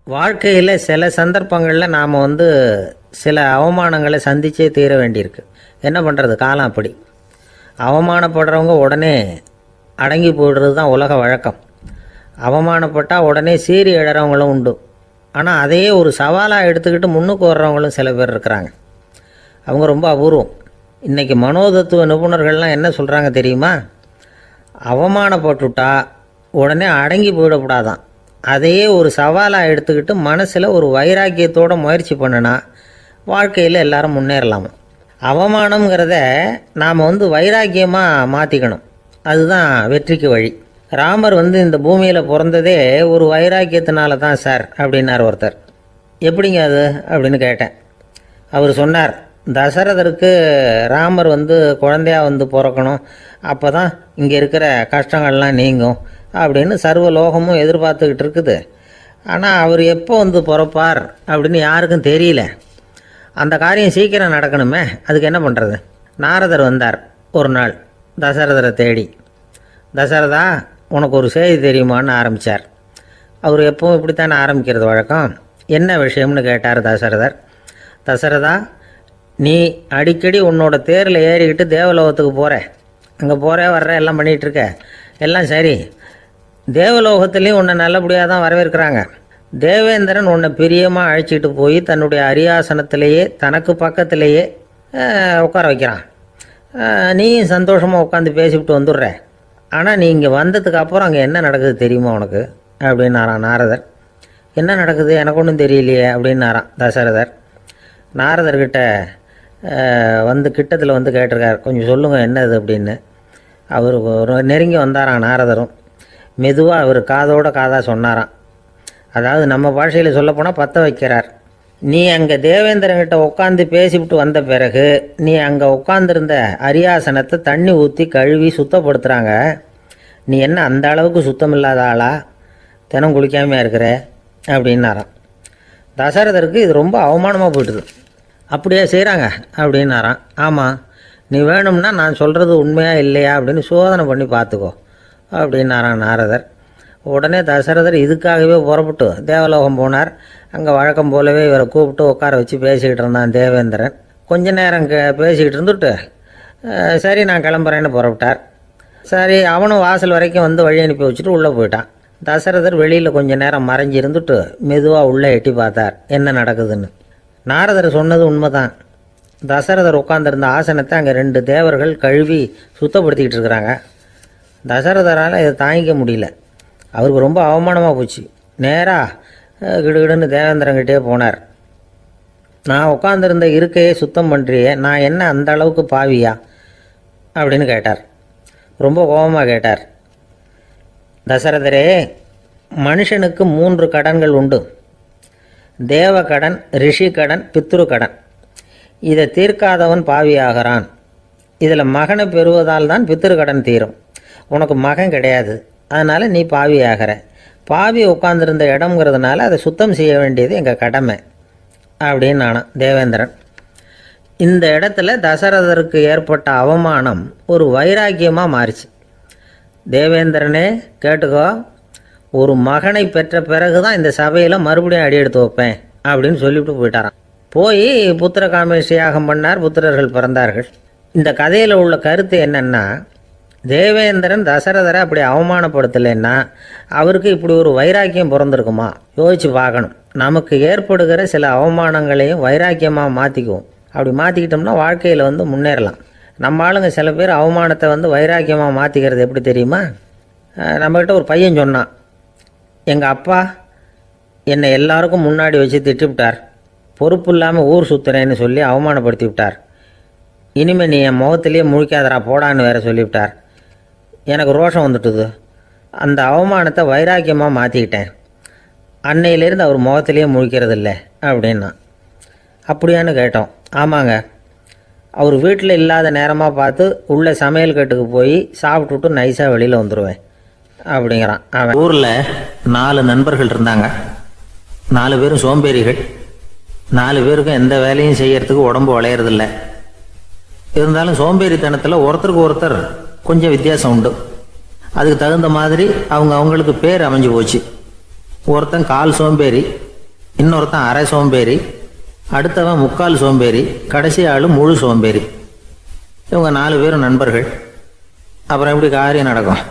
வாழ்க்கையில் சில சந்தர்ப்பங்களில் நாம் சில அவமானங்களை சந்திச்சே தீர வேண்டியிருக்கு. என்ன பண்ணுறது, காலம் அப்படி. அவமானப்படுறவங்க உடனே அடங்கி போய்டுறது தான் உலக வழக்கம். அவமானப்பட்டால் உடனே சீறி எழறவங்களும் உண்டு. ஆனால் அதையே ஒரு சவாலாக எடுத்துக்கிட்டு முன்னுக்கு வர்றவங்களும் சில பேர் இருக்கிறாங்க. அவங்க ரொம்ப அபூர்வம். இன்றைக்கி மனோதத்துவ நிபுணர்கள்லாம் என்ன சொல்கிறாங்க தெரியுமா? அவமானப்பட்டுட்டா உடனே அடங்கி போயிடக்கூடாதான். அதையே ஒரு சவாலாக எடுத்துக்கிட்டு மனசில் ஒரு வைராக்கியத்தோடு முயற்சி பண்ணினா வாழ்க்கையில் எல்லாரும் முன்னேறலாமா. அவமானங்கிறத நாம் வைராக்கியமாக மாற்றிக்கணும். அதுதான் வெற்றிக்கு வழி. ராமர் இந்த பூமியில் பிறந்ததே ஒரு வைராக்கியத்தினால தான் சார் அப்படின்னார் ஒருத்தர். எப்படிங்க அது அப்படின்னு கேட்டேன். அவர் சொன்னார், தசரதருக்கு ராமர் குழந்தையாக பிறக்கணும், அப்போ தான் இங்கே இருக்கிற கஷ்டங்கள்லாம் நீங்கும் அப்படின்னு சர்வ லோகமும் எதிர்பார்த்துக்கிட்டு இருக்குது. ஆனால் அவர் எப்போ பிறப்பார் அப்படின்னு யாருக்கும் தெரியல. அந்த காரியம் சீக்கிரம் நடக்கணுமே, அதுக்கு என்ன பண்ணுறது? நாரதர் வந்தார் ஒரு நாள் தசரதரை தேடி. தசரதா, உனக்கு ஒரு செய்தி தெரியுமான்னு ஆரம்பித்தார். அவர் எப்பவும் இப்படித்தானே ஆரம்பிக்கிறது வழக்கம். என்ன விஷயம்னு கேட்டார் தசரதர். தசரதா, நீ அடிக்கடி உன்னோட தேரில் ஏறிக்கிட்டு தேவலோகத்துக்கு போகிற, அங்கே போகிற வர்ற எல்லாம் பண்ணிகிட்ருக்க, எல்லாம் சரி. தேவலோகத்துலேயும் உன்னை நல்லபடியாக தான் வரவேற்கிறாங்க. தேவேந்திரன் உன்னை பிரியமாக அழைச்சிட்டு போய் தன்னுடைய அரியாசனத்திலேயே தனக்கு பக்கத்திலேயே உட்கார வைக்கிறான். நீயும் சந்தோஷமாக உட்காந்து பேசிவிட்டு வந்துடுற. ஆனால் நீ இங்கே வந்ததுக்கு அப்புறம் அங்கே என்ன நடக்குது தெரியுமா உனக்கு அப்படின்னாரான் நாரதர். என்ன நடக்குது எனக்கு ஒன்றும் தெரியலையே அப்படின்னாரான் தசரதர். நாரதர்கிட்ட கிட்டத்தில் கேட்டிருக்கார், கொஞ்சம் சொல்லுங்கள் என்னது அப்படின்னு. அவர் நெருங்கி வந்தாரான் நாரதரும். மெதுவாக அவர் காதோட காதாக சொன்னாராம். அதாவது நம்ம பாஷையில் சொல்லப்போனால் பற்ற வைக்கிறார். நீ அங்கே தேவேந்திரங்கிட்ட உட்காந்து பேசிவிட்டு வந்த பிறகு நீ அங்கே உட்காந்துருந்த அரியாசனத்தை தண்ணி ஊற்றி கழுவி சுத்தப்படுத்துகிறாங்க. நீ என்ன அந்த அளவுக்கு சுத்தம் இல்லாத ஆளா, தினம் குளிக்காமையாக இருக்கிற அப்படின்னாராம். தசரதருக்கு இது ரொம்ப அவமானமாக போயிட்டுது. அப்படியே செய்கிறாங்க அப்படின்னாராம். ஆமாம், நீ வேணும்னா நான் சொல்கிறது உண்மையாக இல்லையா அப்படின்னு சோதனை பண்ணி பார்த்துக்கோ அப்படின்னாரான் நாரதர். உடனே தசரதர் இதுக்காகவே புறப்பட்டு தேவலோகம் போனார். அங்கே வழக்கம் போலவே இவரை கூப்பிட்டு உட்கார வச்சு பேசிக்கிட்டு இருந்தான் தேவேந்திரன். கொஞ்ச நேரம் பேசிக்கிட்டு இருந்துட்டு சரி நான் கிளம்புறேன்னு புறப்பட்டார். சரி, அவனும் வாசல் வரைக்கும் வழி அனுப்பி வச்சுட்டு உள்ளே போயிட்டான். தசரதர் வெளியில் கொஞ்ச நேரம் மறைஞ்சி இருந்துட்டு மெதுவாக உள்ளே எட்டி பார்த்தார் என்ன நடக்குதுன்னு. நாரதர் சொன்னது உண்மைதான். தசரதர் உட்காந்துருந்த ஆசனத்தை அங்கே 2 தேவர்கள் கழுவி சுத்தப்படுத்திக்கிட்டு இருக்கிறாங்க. தசரதரால் இதை தாங்கிக்க முடியல. அவருக்கு ரொம்ப அவமானமாக போச்சு. நேராக கிடுகிடுன்னு தேவேந்திரங்கிட்டே போனார். நான் உட்காந்துருந்த இருக்கையே சுத்தம் பண்ணுறியே, நான் என்ன அந்த அளவுக்கு பாவியா அப்படின்னு கேட்டார். ரொம்ப கோபமாக கேட்டார். தசரதரே, மனுஷனுக்கு 3 கடன்கள் உண்டு. தேவ கடன், ரிஷி கடன், பித்ரு கடன். இதை தீர்க்காதவன் பாவியாகிறான். இதில் மகனை பெறுவதால் தான் பித்ரு கடன் தீரும். உனக்கு மகன் கிடையாது, அதனால் நீ பாவி ஆகிற. பாவி உட்காந்துருந்த இடம்ங்கிறதுனால அதை சுத்தம் செய்ய வேண்டியது எங்கள் கடமை அப்படின்னு நானான் தேவேந்திரன். இந்த இடத்துல தசரதருக்கு ஏற்பட்ட அவமானம் ஒரு வைராக்கியமாக மாறிச்சு. தேவேந்திரனே கேட்டுக்கோ, ஒரு மகனை பெற்ற பிறகு தான் இந்த சபையில் மறுபடியும் அடி எடுத்து வைப்பேன் அப்படின்னு சொல்லிவிட்டு போயிட்டாரான். போய் புத்திர காமேஷ் யாகம் பண்ணார். புத்திரர்கள் பிறந்தார்கள். இந்த கதையில் உள்ள கருத்து என்னென்னா, தேவேந்திரன் தசரதரை அப்படி அவமானப்படுத்தலைன்னா அவருக்கு இப்படி ஒரு வைராக்கியம் பிறந்திருக்குமா? யோசித்து பார்க்கணும். நமக்கு ஏற்படுகிற சில அவமானங்களையும் வைராக்கியமாக மாற்றிக்குவோம். அப்படி மாற்றிக்கிட்டோம்னா வாழ்க்கையில் முன்னேறலாம். நம்ம ஆளுங்க சில பேர் அவமானத்தை வைராக்கியமாக மாற்றிக்கிறது எப்படி தெரியுமா? நம்மக்கிட்ட ஒரு பையன் சொன்னான், எங்கள் அப்பா என்னை எல்லாருக்கும் முன்னாடி வச்சு திட்டிவிட்டார், பொறுப்பு இல்லாமல் ஊர் சுற்றுறேன்னு சொல்லி அவமானப்படுத்தி விட்டார். இனிமேல் நீ என் முகத்திலேயே முழிக்காதரா போடான்னு வேற சொல்லிவிட்டார். எனக்கு ரோஷம் வந்துட்டுது. அந்த அவமானத்தை வைராக்கியமாக மாற்றிக்கிட்டேன். அன்னையிலேருந்து அவர் முகத்திலேயே முழிக்கிறதில்ல அப்படின்னா. அப்படியான்னு கேட்டோம். ஆமாங்க, அவர் வீட்டில் இல்லாத நேரமாக பார்த்து உள்ளே சமையல் கட்டுக்கு போய் சாப்பிட்டுட்டு நைஸாக வெளியில் வந்துடுவேன் அப்படிங்கிறான். அவன் ஊரில் 4 நண்பர்கள் இருந்தாங்க. 4 பேரும் சோம்பேறிகள். 4 பேருக்கும் எந்த வேலையும் செய்யறதுக்கு உடம்பு வளையறதில்லை. இருந்தாலும் சோம்பேறித்தனத்தில் ஒருத்தருக்கு ஒருத்தர் கொஞ்சம் வித்தியாசம் உண்டு. அதுக்கு தகுந்த மாதிரி அவங்களுக்கு பேர் அமைஞ்சு போச்சு. ஒருத்தன் கால் சோம்பேறி, இன்னொருத்தன் அரை சோம்பேறி, அடுத்தவன் முக்கால் சோம்பேறி, கடைசி ஆள் முழு சோம்பேறி. இவங்க 4 பேரும் நண்பர்கள். அப்புறம் எப்படி காரியம் நடக்கும்?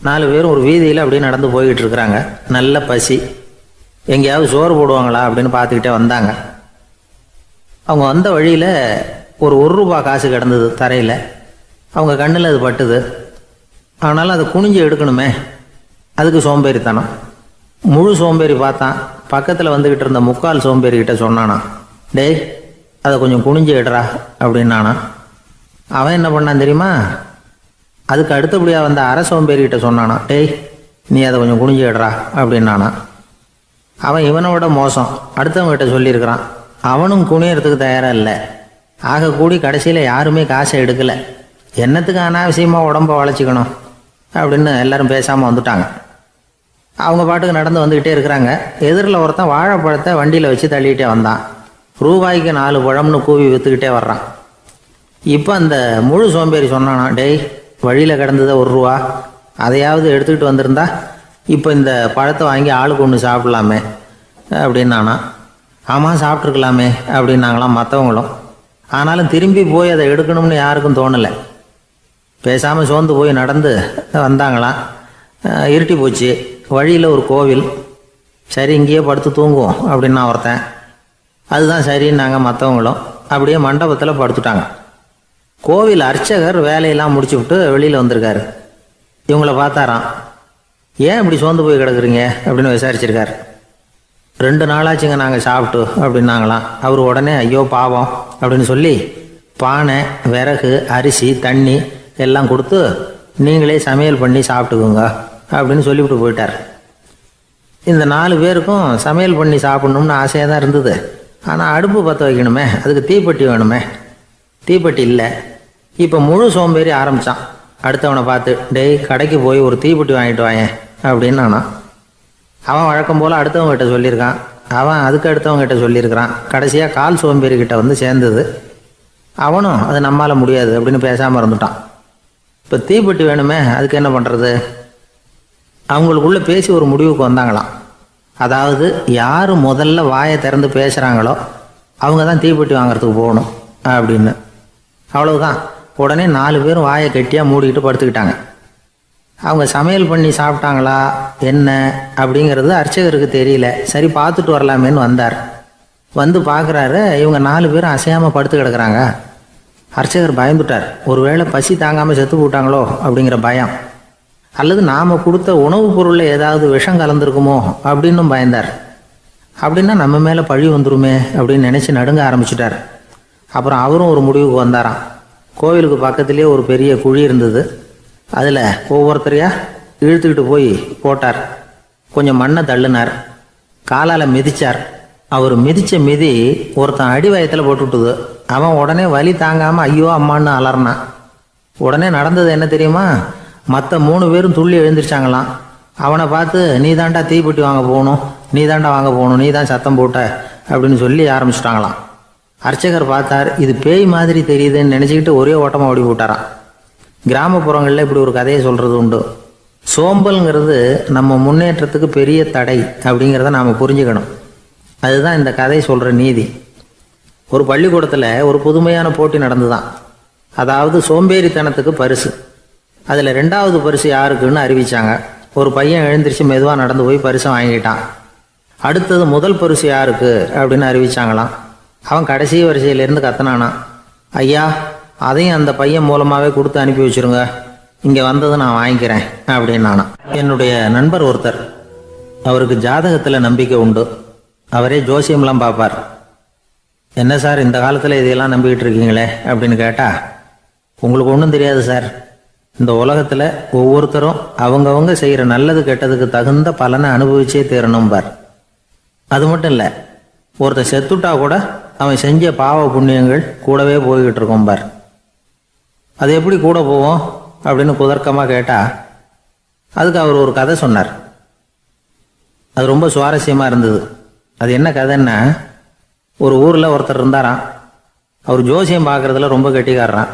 4 பேரும் ஒரு வீதியில் அப்படியே நடந்து போய்கிட்டு இருக்கிறாங்க. நல்ல பசி. எங்கேயாவது சோறு போடுவாங்களா அப்படின்னு பார்த்துக்கிட்டே வந்தாங்க. அவங்க வந்த வழியில் ஒரு ரூபா காசு கிடந்தது தரையில். அவங்க கண்ணில் அது பட்டுது. ஆனாலும் அதை குனிஞ்சு எடுக்கணுமே, அதுக்கு சோம்பேறித்தனம். முழு சோம்பேறி பார்த்தான். பக்கத்தில் வந்துக்கிட்டு இருந்த முக்கால் சோம்பேறிக்கிட்ட சொன்னானா, டேய் அதை கொஞ்சம் குனிஞ்சு எடுறா அப்படின்னானா. அவன் என்ன பண்ணான் தெரியுமா? அதுக்கு அடுத்தபடியாக வந்த அரை சோம்பேறிக்கிட்ட சொன்னானா, டேய் நீ அதை கொஞ்சம் குனிஞ்சு எடுறா அப்படின்னானா. அவன் இவனை விட மோசம். அடுத்தவங்ககிட்ட சொல்லியிருக்கிறான். அவனும் குனியறதுக்கு தயாராக இல்லை. ஆக கூடி கடைசியில் யாருமே காசை எடுக்கலை. என்னத்துக்கு அனாவசியமாக உடம்ப வளைச்சிக்கணும் அப்படின்னு எல்லாரும் பேசாமல் வந்துட்டாங்க. அவங்க பாட்டுக்கு நடந்து வந்துக்கிட்டே இருக்கிறாங்க. எதிரில் ஒருத்தன் வாழைப்பழத்தை வண்டியில் வச்சு தள்ளிக்கிட்டே வந்தான். ரூபாய்க்கு 4 பழம்னு கூவி விற்றுக்கிட்டே வர்றான். இப்போ அந்த முழு சோம்பேறி சொன்னானா, டேய் வழியில் கிடந்ததை ரூபா, அதையாவது எடுத்துக்கிட்டு வந்திருந்தா இப்போ இந்த பழத்தை வாங்கி ஆளுக்கு ஒன்று சாப்பிட்லாமே அப்படின்னானா. ஆமாம் சாப்பிட்ருக்கலாமே அப்படின்னாங்களாம் மற்றவங்களும். ஆனாலும் திரும்பி போய் அதை எடுக்கணும்னு யாருக்கும் தோணலை. பேசாமல் சோர்ந்து போய் நடந்து வந்தாங்களாம். இருட்டி போச்சு. வழியில் ஒரு கோவில். சரி இங்கேயே படுத்து தூங்குவோம் அப்படின்னா ஒருத்தன். அதுதான் சரின்னாங்க மற்றவங்களும். அப்படியே மண்டபத்தில் படுத்துட்டாங்க. கோவில் அர்ச்சகர் வேலையெல்லாம் முடிச்சு விட்டு வெளியில் வந்திருக்காரு. இவங்கள பார்த்தாராம். ஏன் இப்படி சோர்ந்து போய் கிடக்குறீங்க அப்படின்னு விசாரிச்சிருக்காரு. 2 நாளாச்சுங்க நாங்கள் சாப்பிட்டு அப்படின்னாங்களாம். அவர் உடனே ஐயோ பாவம் அப்படின்னு சொல்லி பானை, விறகு, அரிசி, தண்ணி எல்லாம் கொடுத்து நீங்களே சமையல் பண்ணி சாப்பிட்டுக்குங்க அப்படின்னு சொல்லிவிட்டு போயிட்டார். இந்த 4 பேருக்கும் சமையல் பண்ணி சாப்பிட்ணும்னு ஆசையாக தான் இருந்தது. ஆனால் அடுப்பு பற்ற வைக்கணுமே, அதுக்கு தீப்பெட்டி வேணுமே. தீப்பெட்டி இல்லை. இப்போ முழு சோம்பேறி ஆரம்பித்தான். அடுத்தவனை பார்த்து, டேய் கடைக்கு போய் ஒரு தீப்பெட்டி வாங்கிட்டு வாயேன் அப்படின்னு நானா. அவன் வழக்கம் போல் அடுத்தவங்ககிட்ட சொல்லியிருக்கான். அவன் அதுக்கு அடுத்தவங்ககிட்ட சொல்லியிருக்கிறான். கடைசியாக கால் சோம்பேறிக்கிட்ட வந்து சேர்ந்தது. அவனும் அது நம்மால் முடியாது அப்படின்னு பேசாமல் இருந்துட்டான். இப்போ தீப்பெட்டி வேணுமே, அதுக்கு என்ன பண்ணுறது? அவங்களுக்குள்ளே பேசி ஒரு முடிவுக்கு வந்தாங்களாம். அதாவது யார் முதல்ல வாயை திறந்து பேசுகிறாங்களோ அவங்க தான் தீப்பெட்டி வாங்கிறதுக்கு போகணும் அப்படின்னு. அவ்வளவுதான். உடனே 4 பேரும் வாயை கெட்டியாக மூடிக்கிட்டு படுத்துக்கிட்டாங்க. அவங்க சமையல் பண்ணி சாப்பிட்டாங்களா என்ன அப்படிங்கிறது அர்ச்சகருக்கு தெரியல. சரி பார்த்துட்டு வரலாமேன்னு வந்தார். வந்து பார்க்குறாரு, இவங்க 4 பேரும் அசையாமல் படுத்து கிடக்குறாங்க. அர்ச்சகர் பயந்துட்டார். ஒருவேளை பசி தாங்காமல் செத்து போட்டாங்களோ அப்படிங்கிற பயம், அல்லது நாம் கொடுத்த உணவுப் பொருளில் ஏதாவது விஷம் கலந்துருக்குமோ அப்படின்னும் பயந்தார். அப்படின்னா நம்ம மேலே பழி வந்துருமே அப்படின்னு நினச்சி நடுங்க ஆரம்பிச்சிட்டார். அப்புறம் அவரும் ஒரு முடிவுக்கு வந்தாராம். கோவிலுக்கு பக்கத்துலேயே ஒரு பெரிய குழி இருந்தது. அதில் ஒவ்வொருத்தரையாக இழுத்துக்கிட்டு போய் போட்டார். கொஞ்சம் மண்ணை தள்ளினார். காலால் மிதித்தார். அவர் மிதித்த மிதி ஒருத்தன் அடி வயத்தில் போட்டுவிட்டுது. அவன் உடனே வலி தாங்காமல் ஐயோ அம்மான்னு அலறினான். உடனே நடந்தது என்ன தெரியுமா? மற்ற 3 பேரும் துள்ளி எழுந்திரிச்சாங்களாம். அவனை பார்த்து நீ தாண்டா தீப்பெட்டி வாங்க போகணும், நீ தாண்டா வாங்க போகணும், நீ தான் சத்தம் போட்ட அப்படின்னு சொல்லி ஆரம்பிச்சிட்டாங்களாம். அர்ச்சகர் பார்த்தார். இது பேய் மாதிரி தெரியுதுன்னு நினச்சிக்கிட்டு ஒரே ஓட்டமாக ஓடி போட்டாரான். கிராமப்புறங்களில் இப்படி ஒரு கதையை சொல்கிறது உண்டு. சோம்பல்ங்கிறது நம்ம முன்னேற்றத்துக்கு பெரிய தடை அப்படிங்கிறத நாம் புரிஞ்சுக்கணும். அதுதான் இந்த கதை சொல்கிற நீதி. ஒரு பள்ளிக்கூடத்தில் ஒரு புதுமையான போட்டி நடந்துதான். அதாவது சோம்பேறித்தனத்துக்கு பரிசு. அதில் 2வது பரிசு யாருக்குன்னு அறிவித்தாங்க. ஒரு பையன் எழுந்திரிச்சு மெதுவாக நடந்து போய் பரிசை வாங்கிட்டான். அடுத்தது முதல் பரிசு யாருக்கு அப்படின்னு அறிவிச்சாங்களாம். அவன் கடைசி வரிசையிலேருந்து கத்தனானா, ஐயா அதையும் அந்த பையன் மூலமாகவே கொடுத்து அனுப்பி வச்சுருங்க, இங்கே வந்தது நான் வாங்கிக்கிறேன் அப்படின்னானா. என்னுடைய நண்பர் ஒருத்தர், அவருக்கு ஜாதகத்தில் நம்பிக்கை உண்டு. அவரே ஜோசியம்லாம் பார்ப்பார். என்ன சார் இந்த காலத்தில் இதையெல்லாம் நம்பிக்கிட்டு இருக்கீங்களே அப்படின்னு கேட்டால், உங்களுக்கு ஒன்றும் தெரியாது சார், இந்த உலகத்தில் ஒவ்வொருத்தரும் அவங்கவங்க செய்கிற நல்லது கெட்டதுக்கு தகுந்த பலனை அனுபவிச்சே தீரணும் பார். அது மட்டும் இல்லை, ஒருத்தர் செத்துட்டா கூட அவன் செஞ்ச பாவ புண்ணியங்கள் கூடவே போய்கிட்டு இருக்கோம் பார். அது எப்படி கூட போவோம் அப்படின்னு குதர்க்கமாக கேட்டால், அதுக்கு அவர் ஒரு கதை சொன்னார். அது ரொம்ப சுவாரஸ்யமாக இருந்தது. அது என்ன கதைன்னா, ஒரு ஊரில் ஒருத்தர் இருந்தாராம். அவர் ஜோசியம் பார்க்குறதுல ரொம்ப கெட்டிக்காரரான்.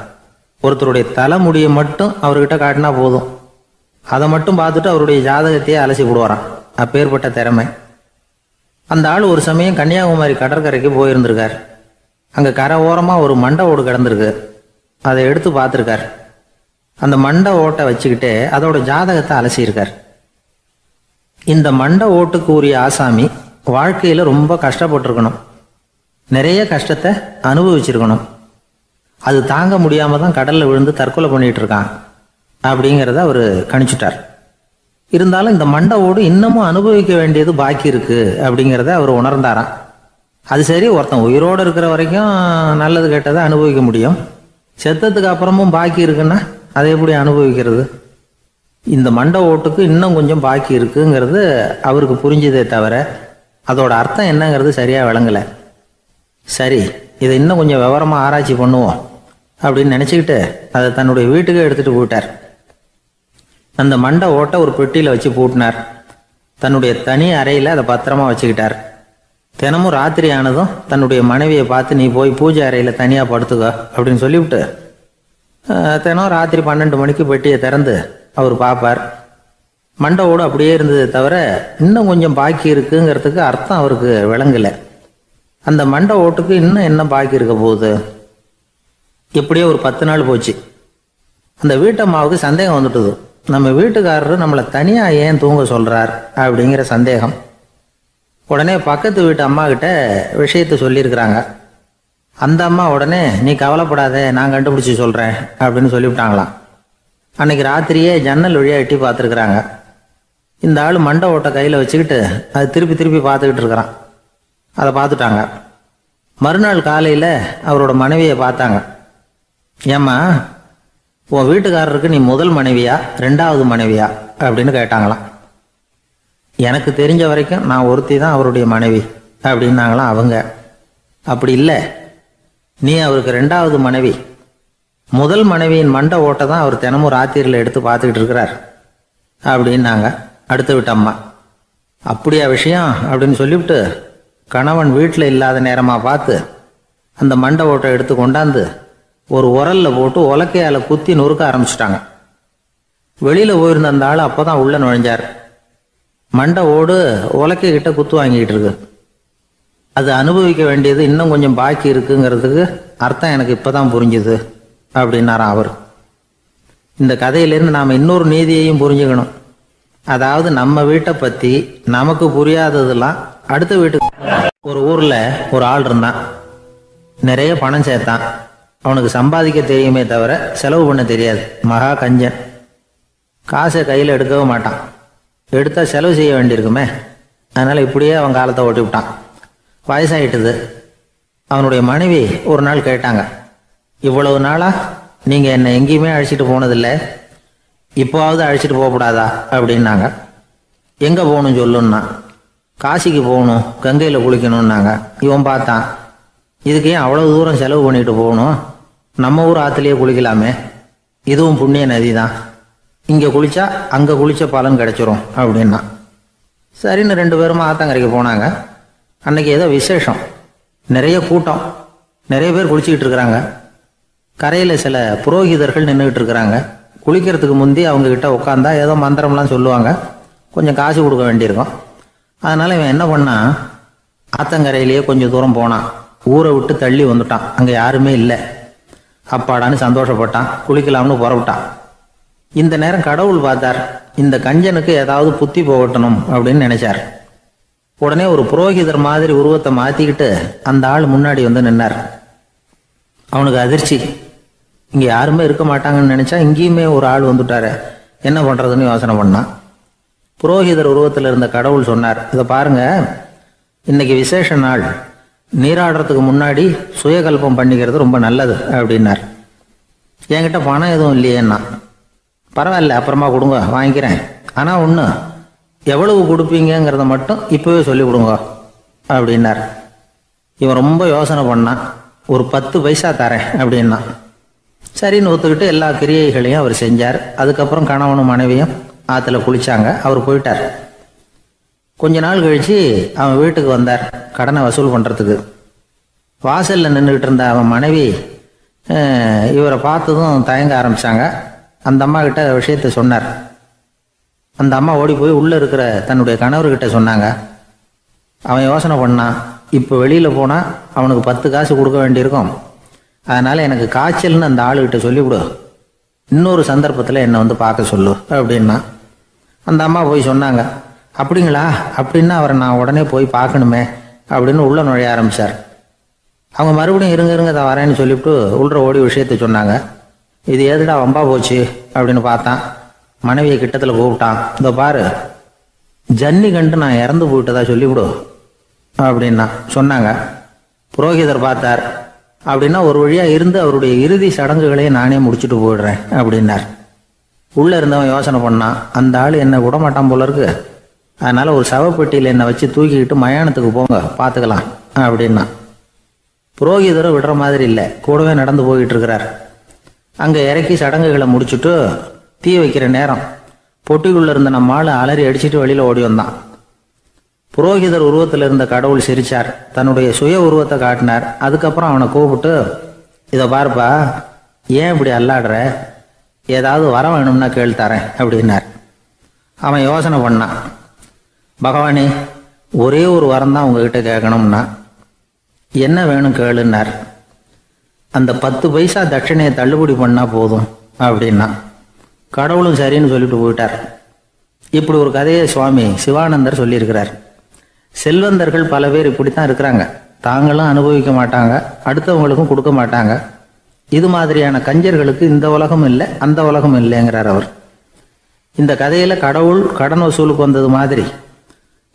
ஒருத்தருடைய தலைமுடியை மட்டும் அவர்கிட்ட காட்டினா போதும், அதை மட்டும் பார்த்துட்டு அவருடைய ஜாதகத்தையே அலசி போடுவாராம். அப்பேற்பட்ட திறமை. அந்த ஆள் ஒரு சமயம் கன்னியாகுமரி கடற்கரைக்கு போயிருந்திருக்கார். அங்கே கரை ஓரமாக ஒரு மண்டை ஓடு கிடந்திருக்கு. அதை எடுத்து பார்த்துருக்கார். அந்த மண்டை ஓட்டை வச்சுக்கிட்டே அதோட ஜாதகத்தை அலசியிருக்கார். இந்த மண்டை ஓட்டுக்கு உரிய ஆசாமி வாழ்க்கையில் ரொம்ப கஷ்டப்பட்டிருக்கணும், நிறைய கஷ்டத்தை அனுபவிச்சிருக்கணும். அது தாங்க முடியாமல் தான் கடலில் விழுந்து தற்கொலை பண்ணிகிட்டு இருக்கான் அப்படிங்கிறத அவர் கணிச்சுட்டார். இருந்தாலும் இந்த மண்டை ஓடு இன்னமும் அனுபவிக்க வேண்டியது பாக்கி இருக்கு அப்படிங்கிறத அவர் உணர்ந்தாராம். அது சரி, ஒருத்தன் உயிரோடு இருக்கிற வரைக்கும் நல்லது கெட்டதை அனுபவிக்க முடியும், செத்ததுக்கு அப்புறமும் பாக்கி இருக்குன்னா அதை எப்படி அனுபவிக்கிறது? இந்த மண்டை ஓட்டுக்கு இன்னும் கொஞ்சம் பாக்கி இருக்குங்கிறது அவருக்கு புரிஞ்சதே தவிர அதோட அர்த்தம் என்னங்கிறது சரியாக விளங்கலை. சரி, இதை இன்னும் கொஞ்சம் விவரமாக ஆராய்ச்சி பண்ணுவோம் அப்படின்னு நினச்சிக்கிட்டு அதை தன்னுடைய வீட்டுக்கு எடுத்துகிட்டு போயிட்டார். அந்த மண்டை ஓட்டை ஒரு பெட்டியில் வச்சு பூட்டினார். தன்னுடைய தனி அறையில் அதை பத்திரமா வச்சுக்கிட்டார். தினமும் ராத்திரி ஆனதும் தன்னுடைய மனைவியை பார்த்து, நீ போய் பூஜை அறையில் தனியாக படுத்துக்க அப்படின்னு சொல்லிவிட்டு தினம் ராத்திரி 12 மணிக்கு பெட்டியை திறந்து அவர் பார்ப்பார். மண்டை ஓடு அப்படியே இருந்தது தவிர இன்னும் கொஞ்சம் பாக்கி இருக்குங்கிறதுக்கு அர்த்தம் அவருக்கு விளங்கலை. அந்த மண்டை ஓட்டுக்கு இன்னும் என்ன பாக்கி இருக்க போகுது? எப்படியோ ஒரு 10 நாள் போச்சு. அந்த வீட்டம்மாவுக்கு சந்தேகம் வந்துட்டுது. நம்ம வீட்டுக்காரரு நம்மளை தனியாக ஏன் தூங்க சொல்கிறார் அப்படிங்கிற சந்தேகம். உடனே பக்கத்து வீட்டு அம்மா கிட்ட விஷயத்தை சொல்லியிருக்கிறாங்க. அந்த அம்மா உடனே, நீ கவலைப்படாத, நான் கண்டுபிடிச்சி சொல்கிறேன் அப்படின்னு சொல்லிவிட்டாங்களாம். அன்னைக்கு ராத்திரியே ஜன்னல் வழியாக எட்டி பார்த்துருக்குறாங்க. இந்த ஆள் மண்டை ஓட்டை கையில் வச்சுக்கிட்டு அது திருப்பி திருப்பி பார்த்துக்கிட்டு இருக்கிறான். அதை பார்த்துட்டாங்க. மறுநாள் காலையில் அவரோட மனைவியை பார்த்தாங்க. ஏம்மா, உன் வீட்டுக்காரருக்கு நீ முதல் மனைவியா 2வது மனைவியா அப்படின்னு கேட்டாங்களாம். எனக்கு தெரிஞ்ச வரைக்கும் நான் ஒருத்தி தான் அவருடைய மனைவி அப்படின்னாங்களாம் அவங்க. அப்படி இல்லை, நீ அவருக்கு 2வது மனைவி. முதல் மனைவியின் மண்டை ஓட்டை தான் அவர் தினமும் ராத்திரியில் எடுத்து பார்த்துக்கிட்டு இருக்கிறார் அப்படின்னாங்க அடுத்த வீட்டு அம்மா. அப்படியா விஷயம் அப்படின்னு சொல்லிவிட்டு கணவன் வீட்டில் இல்லாத நேரமாக பார்த்து அந்த மண்டை ஓட்டை எடுத்து கொண்டாந்து ஒரு உரலில் போட்டு உலக்கையால் குத்தி நொறுக்க ஆரம்பிச்சிட்டாங்க. வெளியில் போயிருந்த அந்த ஆள் அப்போ தான் உள்ளே நுழைஞ்சார். மண்டை ஓடு உலக்கை கிட்ட குத்து வாங்கிக்கிட்டு இருக்கு. அது அனுபவிக்க வேண்டியது இன்னும் கொஞ்சம் பாக்கி இருக்குங்கிறதுக்கு அர்த்தம் எனக்கு இப்போ தான் புரிஞ்சுது அப்படின்னாராம் அவர். இந்த கதையிலேருந்து நாம் இன்னொரு நீதியையும் புரிஞ்சுக்கணும். அதாவது நம்ம வீட்டை பற்றி நமக்கு புரியாததெல்லாம் அடுத்த வீட்டுக்கு. ஒரு ஊரில் ஒரு ஆள் இருந்தான். நிறைய பணம் சேர்த்தான். அவனுக்கு சம்பாதிக்க தெரியுமே தவிர செலவு பண்ண தெரியாது. மகா கஞ்சன். காசை கையில் எடுக்கவே மாட்டான். எடுத்தால் செலவு செய்ய வேண்டியிருக்குமே. அதனால் இப்படியே அவன் காலத்தை ஓட்டி விட்டான். வயசாகிட்டுது. அவனுடைய மனைவி ஒரு நாள் கேட்டாங்க, இவ்வளவு நாளாக நீங்கள் என்னை எங்கேயுமே அழைச்சிட்டு போனதில்லை, இப்போவாவது அழைச்சிட்டு போகக்கூடாதா அப்படின்னாங்க. எங்கே போகணும் சொல்லுன்னா. காசிக்கு போகணும், கங்கையில் குளிக்கணும்னாங்க. இவன் பார்த்தான், இதுக்கு ஏன் அவ்வளோ தூரம் செலவு பண்ணிட்டு போகணும், நம்ம ஊர் ஆற்றுலேயே குளிக்கலாமே, இதுவும் புண்ணிய நதி தான், இங்கே குளித்தா அங்கே குளித்த பலன் கிடைச்சிரும் அப்படின்னா. சரின்னு 2 பேரும் ஆத்தங்கரைக்கு போனாங்க. அன்னைக்கு ஏதோ விசேஷம், நிறைய கூட்டம், நிறைய பேர் குளிச்சுக்கிட்டு இருக்கிறாங்க. கரையில் சில புரோகிதர்கள் நின்றுக்கிட்டு இருக்கிறாங்க. குளிக்கிறதுக்கு முந்தி அவங்கக்கிட்ட உட்காந்தா ஏதோ மந்திரம்லாம் சொல்லுவாங்க, கொஞ்சம் காசு கொடுக்க வேண்டியிருக்கும். அதனால் இவன் என்ன பண்ணான், ஆத்தங்கரையிலேயே கொஞ்சம் தூரம் போனான். ஊரை விட்டு தள்ளி வந்துட்டான். அங்கே யாருமே இல்லை. அப்பாடான்னு சந்தோஷப்பட்டான். குளிக்கலாம்னு புறப்பட்டான். இந்த நேரம் கடவுள் பார்த்தார், இந்த கஞ்சனுக்கு ஏதாவது புத்தி போகட்டணும் அப்படின்னு நினைச்சார். உடனே ஒரு புரோகிதர் மாதிரி உருவத்தை மாற்றிக்கிட்டு அந்த ஆள் முன்னாடி வந்து நின்னார். அவனுக்கு அதிர்ச்சி. இங்கே யாருமே இருக்க மாட்டாங்கன்னு நினச்சா இங்கேயுமே ஒரு ஆள் வந்துட்டாரு, என்ன பண்ணுறதுன்னு யோசனை பண்ணான். புரோகிதர் உருவத்தில் இருந்த கடவுள் சொன்னார், இதை பாருங்க, இன்னைக்கு விசேஷ நாள், நீராடுறதுக்கு முன்னாடி சுயகல்பம் பண்ணிக்கிறது ரொம்ப நல்லது அப்படின்னார். என்கிட்ட பணம் எதுவும் இல்லையேன்னா. பரவாயில்ல, அப்புறமா கொடுங்க, வாங்கிக்கிறேன். ஆனால் ஒன்று, எவ்வளவு கொடுப்பீங்கிறத மட்டும் இப்போவே சொல்லி கொடுங்க அப்படின்னார். இவன் ரொம்ப யோசனை பண்ணான். ஒரு 10 பைசா தரேன் அப்படின்னா. சரின்னு ஒத்துக்கிட்டு எல்லா கிரியைகளையும் அவர் செஞ்சார். அதுக்கப்புறம் கணவனும் மனைவியும் ஆற்றுல குளிச்சாங்க. அவர் போயிட்டார். கொஞ்ச நாள் கழித்து அவன் வீட்டுக்கு வந்தார் கடனை வசூல் பண்ணுறதுக்கு. வாசலில் நின்றுக்கிட்டு இருந்த அவன் மனைவி இவரை பார்த்ததும் தயங்க ஆரம்பித்தாங்க. அந்த அம்மா கிட்ட விஷயத்த சொன்னார். அந்த அம்மா ஓடி போய் உள்ளே இருக்கிற தன்னுடைய கணவர்கிட்ட சொன்னாங்க, அவன் யோசனை பண்ணான், இப்போ வெளியில் போனால் அவனுக்கு 10 காசு கொடுக்க வேண்டியிருக்கும், அதனால் எனக்கு காய்ச்சல்னு அந்த ஆளுகிட்ட சொல்லிவிடு, இன்னொரு சந்தர்ப்பத்தில் என்னை வந்து பார்க்க சொல்லு அப்படின்னா. அந்த அம்மா போய் சொன்னாங்க. அப்படிங்களா, அப்படின்னா அவரை நான் உடனே போய் பார்க்கணுமே அப்படின்னு உள்ளே நுழைய ஆரம்பித்தார். அவங்க மறுபடியும் இருங்க தான் வரேன்னு சொல்லிவிட்டு உள்ள ஓடி விஷயத்தை சொன்னாங்க. இது எதுடா வம்பா போச்சு அப்படின்னு பார்த்தான். மனைவியை கிட்டத்தில் கூப்பிட்டான். இதோ பாரு, ஜன்னி கண்டு நான் இறந்து போயிட்டதா சொல்லிவிடு அப்படின்னா சொன்னாங்க. புரோகிதர் பார்த்தார். அப்படின்னா ஒரு வழியாக இருந்து அவருடைய இறுதி சடங்குகளையே நானே முடிச்சுட்டு போயிடுறேன் அப்படின்னார். உள்ளே இருந்தவன் யோசனை பண்ணான், அந்த ஆள் என்னை விடமாட்டான் போல இருக்கு, அதனால் ஒரு சவப்பெட்டியில் என்னை வச்சு தூக்கிக்கிட்டு மயானத்துக்கு போங்க பார்த்துக்கலாம் அப்படின்னா. புரோகிதரும் விடுற மாதிரி இல்லை, கூடவே நடந்து போயிட்டு இருக்கிறார். அங்கே இறக்கி சடங்குகளை முடிச்சுட்டு தீ வைக்கிற நேரம் பொட்டிக்குள்ளே இருந்த நம்ம ஆள் அலறி அடிச்சுட்டு வெளியில் ஓடி வந்தான். புரோகிதர் உருவத்தில் இருந்த கடவுள் சிரிச்சார், தன்னுடைய சுய உருவத்தை காட்டினார். அதுக்கப்புறம் அவனை கூப்பிட்டு, இதை பாருப்பா, ஏன் இப்படி அல்லாடுற, ஏதாவது வர வேணும்னா கேள் தரேன் அப்படின்னார். அவன் யோசனை பண்ணான். பகவானே, ஒரே ஒரு வரம் தான் உங்ககிட்ட கேட்கணும்னா. என்ன வேணும் கேளுன்னார். அந்த 10 பைசா தட்சணையை தள்ளுபடி பண்ணால் போதும் அப்படின்னா. கடவுளும் சரின்னு சொல்லிட்டு போயிட்டார். இப்படி ஒரு கதையை சுவாமி சிவானந்தர் சொல்லியிருக்கிறார். செல்வந்தர்கள் பல பேர் இப்படித்தான் இருக்கிறாங்க. தாங்களும் அனுபவிக்க மாட்டாங்க, அடுத்தவங்களுக்கும் கொடுக்க மாட்டாங்க. இது மாதிரியான கஞ்சர்களுக்கு இந்த உலகம் இல்லை, அந்த உலகம் இல்லைங்கிறார் அவர். இந்த கதையில கடவுள் கடன் வசூலுக்கு வந்தது மாதிரி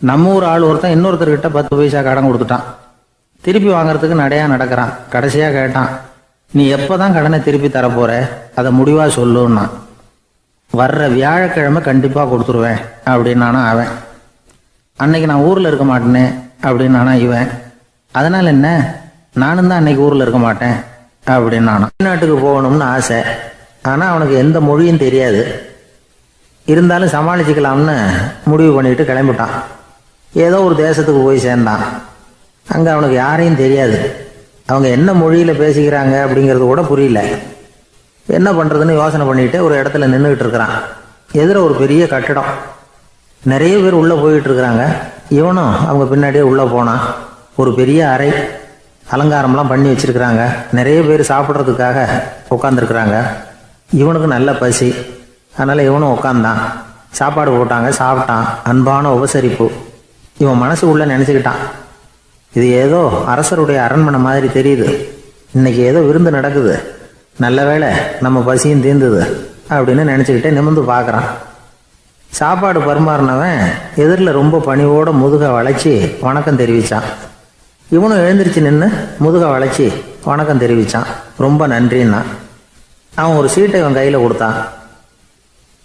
நம்ம ஊர் ஆள் ஒருத்தன் இன்னொருத்தர்கிட்ட 10 பைசா கடன் கொடுத்துட்டான். திருப்பி வாங்கறதுக்கு நடையா நடக்கிறான். கடைசியா கேட்டான், நீ எப்பதான் கடனை திருப்பி தரப்போற, அதை முடிவா சொல்லுன்னா. வர்ற வியாழக்கிழமை கண்டிப்பா கொடுத்துருவேன் அப்படின்னானா அவன். அன்னைக்கு நான் ஊர்ல இருக்க மாட்டேனே அப்படின்னானா இவன். அதனால என்ன, நானும் தான் அன்னைக்கு ஊர்ல இருக்க மாட்டேன் அப்படின்னானா. வெளிநாட்டுக்கு போகணும்னு ஆசை, ஆனா அவனுக்கு எந்த மொழியும் தெரியாது. இருந்தாலும் சமாளிச்சுக்கலாம்னு முடிவு பண்ணிட்டு கிளம்பிட்டான். ஏதோ ஒரு தேசத்துக்கு போய் சேர்ந்தான். அங்கே அவனுக்கு யாரையும் தெரியாது. அவங்க என்ன மொழியில் பேசிக்கிறாங்க அப்படிங்கிறது கூட புரியல. என்ன பண்ணுறதுன்னு யோசனை பண்ணிட்டு ஒரு இடத்துல நின்றுக்கிட்டு இருக்கிறான். எதிர ஒரு பெரிய கட்டிடம், நிறைய பேர் உள்ளே போயிட்டு இருக்கிறாங்க. இவனும் அவங்க பின்னாடியே உள்ளே போனான். ஒரு பெரிய அறை, அலங்காரம்லாம் பண்ணி வச்சிருக்கிறாங்க. நிறைய பேர் சாப்பிட்றதுக்காக உட்காந்துருக்குறாங்க. இவனுக்கு நல்ல பசி, அதனால் இவனும் உட்காந்தான். சாப்பாடு போட்டாங்க, சாப்பிட்டான். அன்பான உபசரிப்பு. இவன் மனசு உள்ள நினச்சிக்கிட்டான், இது ஏதோ அரசருடைய அரண்மனை மாதிரி தெரியுது, இன்னைக்கு ஏதோ விருந்து நடக்குது, நல்ல வேளை நம்ம பசியும் தீர்ந்தது அப்படின்னு நினச்சிக்கிட்டே நிமிர்ந்து பார்க்குறான். சாப்பாடு பரிமாறினவன் எதிரில் ரொம்ப பணிவோட முதுகை வளைச்சி வணக்கம் தெரிவித்தான். இவனும் எழுந்திரிச்சு நின்று முதுகை வளைச்சி வணக்கம் தெரிவித்தான். ரொம்ப நன்றின்னா. அவன் ஒரு சீட்டை இவன் கையில் கொடுத்தான்.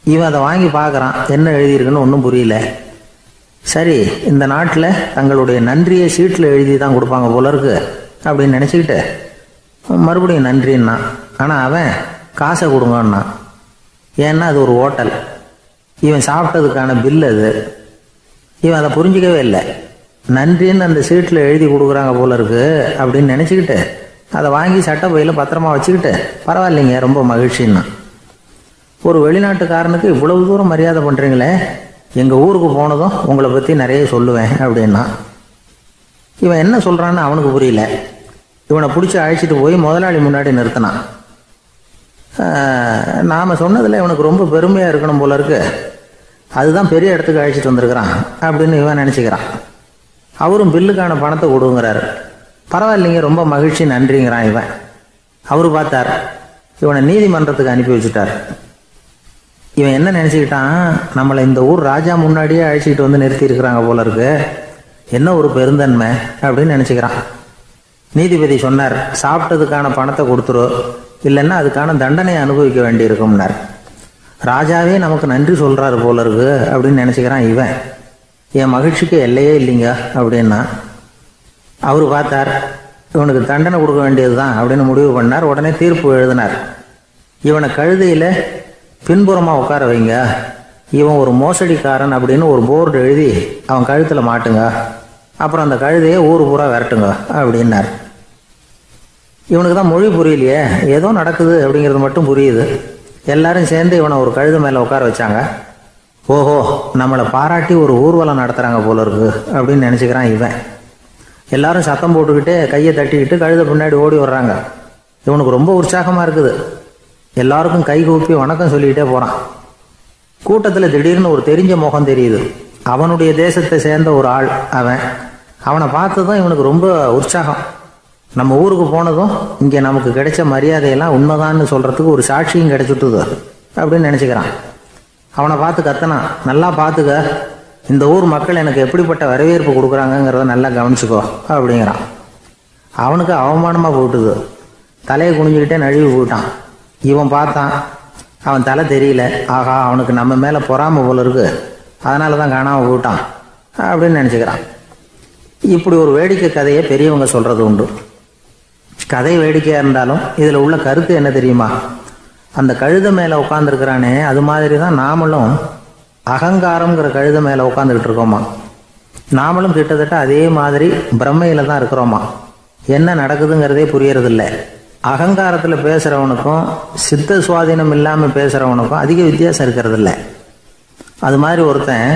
இவன் அதை வாங்கி பார்க்குறான். என்ன எழுதியிருக்குன்னு ஒன்றும் புரியல. சரி, இந்த நாட்டில் தங்களுடைய நன்றியை சீட்டில் எழுதி தான் கொடுப்பாங்க போல இருக்கு அப்படின்னு நினச்சிக்கிட்டு மறுபடியும் நன்றின்னா. ஆனால் அவன் காசை கொடுங்கன்னா. ஏன்னா அது ஒரு ஹோட்டல், இவன் சாப்பிட்டதுக்கான பில் அது. இவன் அதை புரிஞ்சிக்கவே இல்லை. நன்றின்னு அந்த சீட்டில் எழுதி கொடுக்குறாங்க போல இருக்கு அப்படின்னு நினச்சிக்கிட்டு அதை வாங்கி சட்டை பையில் பத்திரமா வச்சுக்கிட்டு, பரவாயில்லைங்க ரொம்ப மகிழ்ச்சின்னா. ஒரு வெளிநாட்டுக்காரனுக்கு இவ்வளவு தூரம் மரியாதை பண்ணுறீங்களே, எங்கள் ஊருக்கு போனதும் உங்களை பற்றி நிறைய சொல்லுவேன் அப்படின்னா. இவன் என்ன சொல்கிறான்னு அவனுக்கு புரியல. இவனை பிடிச்சி அழைச்சிட்டு போய் முதலாளி முன்னாடி நிறுத்தினான். நாம் சொன்னதில் இவனுக்கு ரொம்ப பெருமையாக இருக்கணும் போல இருக்கு, அதுதான் பெரிய இடத்துக்கு அழைச்சிட்டு வந்திருக்கிறான் அப்படின்னு இவன் நினச்சிக்கிறான். அவரும் பில்லுக்கான பணத்தை கொடுங்கிறாரு. பரவாயில்லைங்க ரொம்ப மகிழ்ச்சி நன்றிங்கிறான் இவன். அவரு பார்த்தார், இவனை நீதிமன்றத்துக்கு அனுப்பி வச்சுட்டார். இவன் என்ன நினச்சிக்கிட்டான், நம்மளை இந்த ஊர் ராஜா முன்னாடியே அழைச்சிக்கிட்டு வந்து நிறுத்தி இருக்கிறாங்க போல இருக்கு, என்ன ஒரு பெருந்தன்மை அப்படின்னு நினச்சிக்கிறான். நீதிபதி சொன்னார், சாப்பிட்டதுக்கான பணத்தை கொடுத்துரு, இல்லைன்னா அதுக்கான தண்டனையை அனுபவிக்க வேண்டி இருக்கும்னார். ராஜாவே நமக்கு நன்றி சொல்கிறாரு போல இருக்கு அப்படின்னு நினச்சிக்கிறான் இவன். என் மகிழ்ச்சிக்கு எல்லையே இல்லைங்க அப்படின்னா. அவர் பார்த்தார், இவனுக்கு தண்டனை கொடுக்க வேண்டியது தான் அப்படின்னு முடிவு பண்ணார். உடனே தீர்ப்பு எழுதினார். இவனை கழுதையில் பின்புறமாக உட்கார வைங்க, இவன் ஒரு மோசடிக்காரன் அப்படின்னு ஒரு போர்டு எழுதி அவன் கழுத்தில் மாட்டுங்க, அப்புறம் அந்த கழுதையை ஊர் பூரா விரட்டுங்க அப்படின்னார். இவனுக்கு தான் மொழி புரியலையே, ஏதோ நடக்குது அப்படிங்கிறது மட்டும் புரியுது. எல்லாரும் சேர்ந்து இவனை ஒரு கழுதை மேலே உட்கார வச்சாங்க. ஓஹோ, நம்மளை பாராட்டி ஒரு ஊர்வலம் நடத்துகிறாங்க போல இருக்கு அப்படின்னு நினச்சிக்கிறான் இவன். எல்லாரும் சத்தம் போட்டுக்கிட்டு கையை தட்டிக்கிட்டு கழுத பின்னாடி ஓடி வர்றாங்க. இவனுக்கு ரொம்ப உற்சாகமாக இருக்குது. எல்லாருக்கும் கை கூப்பி வணக்கம் சொல்லிக்கிட்டே போகிறான். கூட்டத்தில் திடீர்னு ஒரு தெரிஞ்ச முகம் தெரியுது. அவனுடைய தேசத்தை சேர்ந்த ஒரு ஆள் அவன். அவனை பார்த்ததும் இவனுக்கு ரொம்ப உற்சாகம். நம்ம ஊருக்கு போனதும் இங்கே நமக்கு கிடைச்ச மரியாதையெல்லாம் உண்மைதான்னு சொல்கிறதுக்கு ஒரு சாட்சியும் கிடைச்சிட்டுது அப்படின்னு நினச்சிக்கிறான். அவனை பார்த்து கத்தனான், நல்லா பார்த்துக்க, இந்த ஊர் மக்கள் எனக்கு எப்படிப்பட்ட வரவேற்பு கொடுக்குறாங்கங்கிறத நல்லா கவனிச்சுக்கோ அப்படிங்கிறான். அவனுக்கு அவமானமாக போட்டுது. தலையை குனிஞ்சுக்கிட்டே நழுவி போயிட்டான். இவன் பார்த்தான், அவன் தலை தெரியல. ஆகா, அவனுக்கு நம்ம மேலே பொறாமை போல இருக்கு, அதனால தான் காணாமல் போயிட்டான் அப்படின்னு நினச்சிக்கிறான். இப்படி ஒரு வேடிக்கை கதையை பெரியவங்க சொல்கிறது உண்டு. கதை வேடிக்கையாக இருந்தாலும் இதில் உள்ள கருத்து என்ன தெரியுமா? அந்த கழுத மேலே உட்காந்துருக்கிறானே, அது மாதிரி தான் நாமளும் அகங்காரங்கிற கழுத மேலே உட்காந்துக்கிட்டு இருக்கோமா. நாமளும் கிட்டத்தட்ட அதே மாதிரி பிரம்மையில் தான் இருக்கிறோமா. என்ன நடக்குதுங்கிறதே புரியறதில்லை. அகங்காரத்தில் பேசுகிறவனுக்கும் சித்த சுவாதீனம் இல்லாமல் பேசுகிறவனுக்கும் அதிக வித்தியாசம் இருக்கிறதில்ல. அது மாதிரி ஒருத்தன்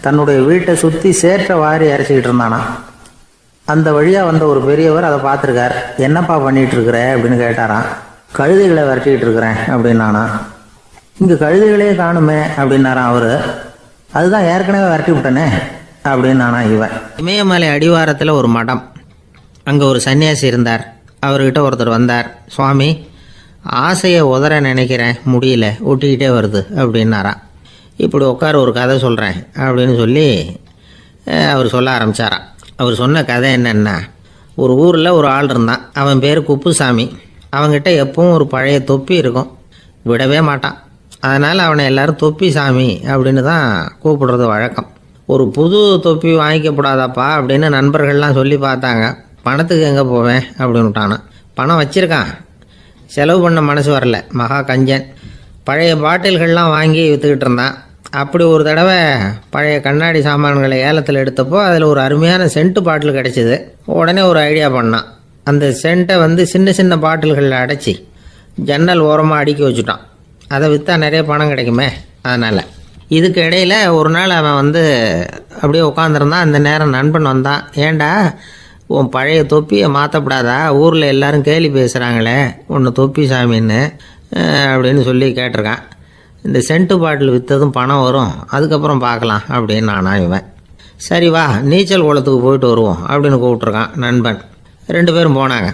தன்னுடைய வீட்டை சுற்றி சேற்றை வாரி அரைச்சிக்கிட்டு இருந்தானா. அந்த வழியாக வந்த ஒரு பெரியவர் அதை பார்த்துருக்கார். என்னப்பா பண்ணிகிட்டு இருக்கிற அப்படின்னு கேட்டாரான். கழுதைகளை விரட்டிக்கிட்டு இருக்கிறேன் அப்படின்னானா. இங்கே கழுதைகளே காணுமே அப்படின்னாரான் அவர். அதுதான் ஏற்கனவே விரட்டி விட்டனே அப்படின்னானா இவன். இமயமலை அடிவாரத்தில் ஒரு மடம். அங்கே ஒரு சன்னியாசி இருந்தார். அவர்கிட்ட ஒருத்தர் வந்தார். சுவாமி, ஆசையை உதற நினைக்கிறேன், முடியல, ஒட்டிக்கிட்டே வருது அப்படின்னாரான். இப்படி உட்கார, ஒரு கதை சொல்கிறேன் அப்படின்னு சொல்லி அவர் சொல்ல ஆரம்பித்தாரான். அவர் சொன்ன கதை என்னென்னா, ஒரு ஊரில் ஒரு ஆள் இருந்தான். அவன் பேர் குப்புசாமி. அவங்ககிட்ட எப்பவும் ஒரு பழைய தொப்பி இருக்கும், விடவே மாட்டான். அதனால் அவனை எல்லோரும் தொப்பி சாமி அப்படின்னு தான் கூப்பிடுறது வழக்கம். ஒரு புது தொப்பி வாங்கிக்கப்படாதாப்பா அப்படின்னு நண்பர்கள்லாம் சொல்லி பார்த்தாங்க. பணத்துக்கு எங்கே போவேன் அப்படின்னு விட்டானா. பணம் வச்சுருக்கான், செலவு பண்ண மனசு வரல, மகா கஞ்சன். பழைய பாட்டில்கள்லாம் வாங்கி விற்றுக்கிட்டு இருந்தான். அப்படி ஒரு தடவை பழைய கண்ணாடி சாமான்களை ஏலத்தில் எடுத்தப்போ அதில் ஒரு அருமையான சென்ட்டு பாட்டில் கிடச்சிது. உடனே ஒரு ஐடியா பண்ணான். அந்த சென்ட்டை சின்ன சின்ன பாட்டில்களில் அடைச்சி ஜன்னல் ஓரமாக அடுக்கி வச்சுட்டான். அதை விற்றா நிறைய பணம் கிடைக்குமே, அதனால். இதுக்கு இடையில் ஒரு நாள் அவன் அப்படியே உட்காந்துருந்தான். அந்த நேரம் நண்பன் வந்தான். ஏண்டா, உன் பழைய தொப்பியை மாற்றப்படாதா? ஊரில் எல்லோரும் கேலி பேசுகிறாங்களே உன்னை தொப்பி சாமின்னு அப்படின்னு சொல்லி கேட்டிருக்கான். இந்த சென்ட்டு பாட்டில் விற்றதும் பணம் வரும், அதுக்கப்புறம் பார்க்கலாம் அப்படின்னு நானா இவன். சரி வா, நீச்சல் குளத்துக்கு போயிட்டு வருவோம் அப்படின்னு கூப்பிட்ருக்கான் நண்பன். 2 பேரும் போனாங்க.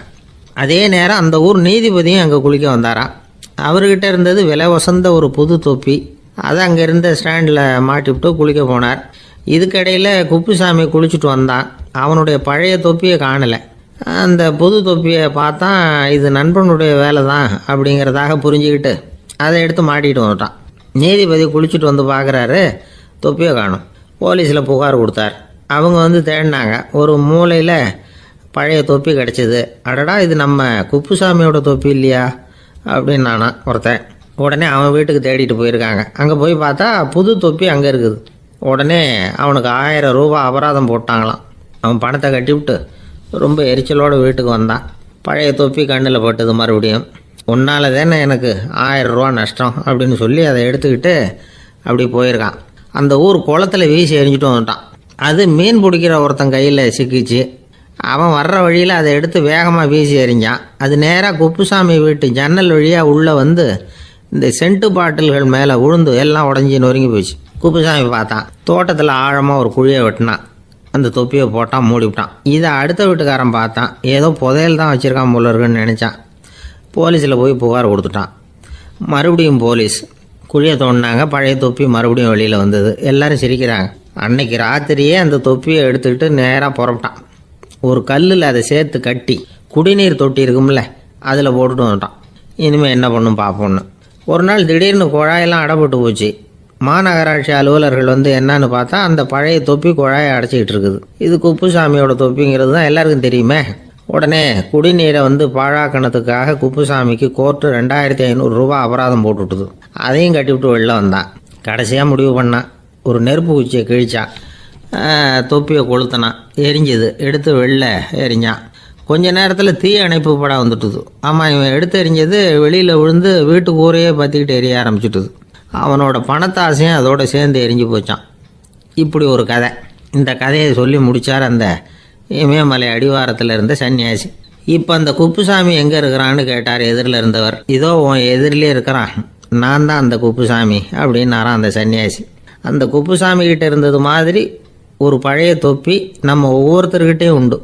அதே நேரம் அந்த ஊர் நீதிபதியும் அங்கே குளிக்க வந்தாராம். அவர்கிட்ட இருந்தது விலை வசந்த ஒரு புது தொப்பி. அதை அங்கே இருந்த ஸ்டாண்டில் மாட்டிவிட்டு குளிக்க போனார். இதுக்கிடையில் குப்புசாமி குளிச்சுட்டு வந்தான். அவனுடைய பழைய தொப்பியை காணலை. அந்த புது தொப்பியை பார்த்தா இது நண்பனுடைய வேலை தான் அப்படிங்கிறதாக புரிஞ்சுக்கிட்டு அதை எடுத்து மாட்டிகிட்டு வந்துட்டான். நீதிபதி குளிச்சுட்டு வந்து பார்க்குறாரு, தொப்பியை காணும். போலீஸில் புகார் கொடுத்தார். அவங்க தேடினாங்க. ஒரு மூலையில் பழைய தொப்பி கிடச்சிது. அடடா, இது நம்ம குப்புசாமியோட தொப்பி இல்லையா அப்படின்னு நானா ஒருத்தன். உடனே அவன் வீட்டுக்கு தேடிட்டு போயிருக்காங்க. அங்கே போய் பார்த்தா புது தொப்பி அங்கே இருக்குது. உடனே அவனுக்கு 1000 ரூபா அபராதம் போட்டாங்களாம். அவன் பணத்தை கட்டிவிட்டு ரொம்ப எரிச்சலோடு வீட்டுக்கு வந்தான். பழைய தொப்பி கண்ணில் பட்டது. மறுபடியும் உன்னால் தானே எனக்கு 1000 ரூபா நஷ்டம் அப்படின்னு சொல்லி அதை எடுத்துக்கிட்டு அப்படி போயிருக்கான். அந்த ஊர் குளத்தில் வீசி எரிஞ்சிட்டு வந்துட்டான். அது மீன் பிடிக்கிற ஒருத்தன் கையில் சிக்கிச்சு. அவன் வர்ற வழியில் அதை எடுத்து வேகமாக வீசி எறிஞ்சான். அது நேராக குப்புசாமி வீட்டு ஜன்னல் வழியாக உள்ளே இந்த சென்ட்டு பாட்டில்கள் மேலே விழுந்து எல்லாம் உடஞ்சி நொறுங்கி போச்சு. குப்புசாமி பார்த்தான். தோட்டத்தில் ஆழமாக ஒரு குழியை வெட்டினான். அந்த தொப்பியை போட்டான், மூடிவிட்டான். இதை அடுத்த வீட்டுக்காரன் பார்த்தான். ஏதோ புதையல் தான் வச்சுருக்கான் போல இருக்குன்னு நினச்சான். போலீஸில் போய் புகார் கொடுத்துட்டான். மறுபடியும் போலீஸ் குழியை தோண்டினாங்க. பழைய தொப்பி மறுபடியும் வெளியில் வந்தது. எல்லோரும் சிரிக்கிறாங்க. அன்னைக்கு ராத்திரியே அந்த தொப்பியை எடுத்துக்கிட்டு நேராக புறப்பட்டான். ஒரு கல்லில் அதை சேர்த்து கட்டி குடிநீர் தொட்டி இருக்கும்ல, அதில் போட்டுட்டு வந்துட்டான். இனிமேல் என்ன பண்ணும் பார்ப்போன்னு. ஒரு நாள் திடீர்னு குழாயெல்லாம் அடைப்பட்டு போச்சு. மாநகராட்சி அலுவலர்கள் என்னன்னு பார்த்தா அந்த பழைய தொப்பி குழாயை அடைச்சிக்கிட்டு இருக்குது. இது குப்புசாமியோட தொப்பிங்கிறது தான் எல்லாருக்கும் தெரியுமே. உடனே குடிநீரை பாழாக்கணத்துக்காக குப்புசாமிக்கு கோர்ட்டு 2500 ரூபா அபராதம் போட்டுவிட்டுது. அதையும் கட்டிவிட்டு வெளில வந்தான். கடைசியாக முடிவு பண்ணான். ஒரு நெருப்பு குச்சியை கிழிச்சான். தொப்பியை கொளுத்தினான். எரிஞ்சுது. எடுத்து வெளில எரிஞ்சான். கொஞ்ச நேரத்தில் தீ அணைப்பு படம் வந்துட்டுது. ஆமாம், இவன் எடுத்து எரிஞ்சது வெளியில் விழுந்து வீட்டு கூரையே பற்றிக்கிட்டு எரிய ஆரம்பிச்சுட்டுது. அவனோட பணத்தாசையும் அதோடு சேர்ந்து எரிஞ்சு போச்சான். இப்படி ஒரு கதை. இந்த கதையை சொல்லி முடித்தார் அந்த இமயமலை அடிவாரத்தில் இருந்த சன்னியாசி. இப்போ அந்த குப்புசாமி எங்கே இருக்கிறான்னு கேட்டார் எதிரில் இருந்தவர். இதோ உன் எதிரிலே இருக்கிறான், நான் தான் அந்த குப்புசாமி அப்படின்னாரான் அந்த சன்னியாசி. அந்த குப்புசாமிகிட்ட இருந்தது மாதிரி ஒரு பழைய தொப்பி நம்ம ஒவ்வொருத்தர்கிட்டையும் உண்டு.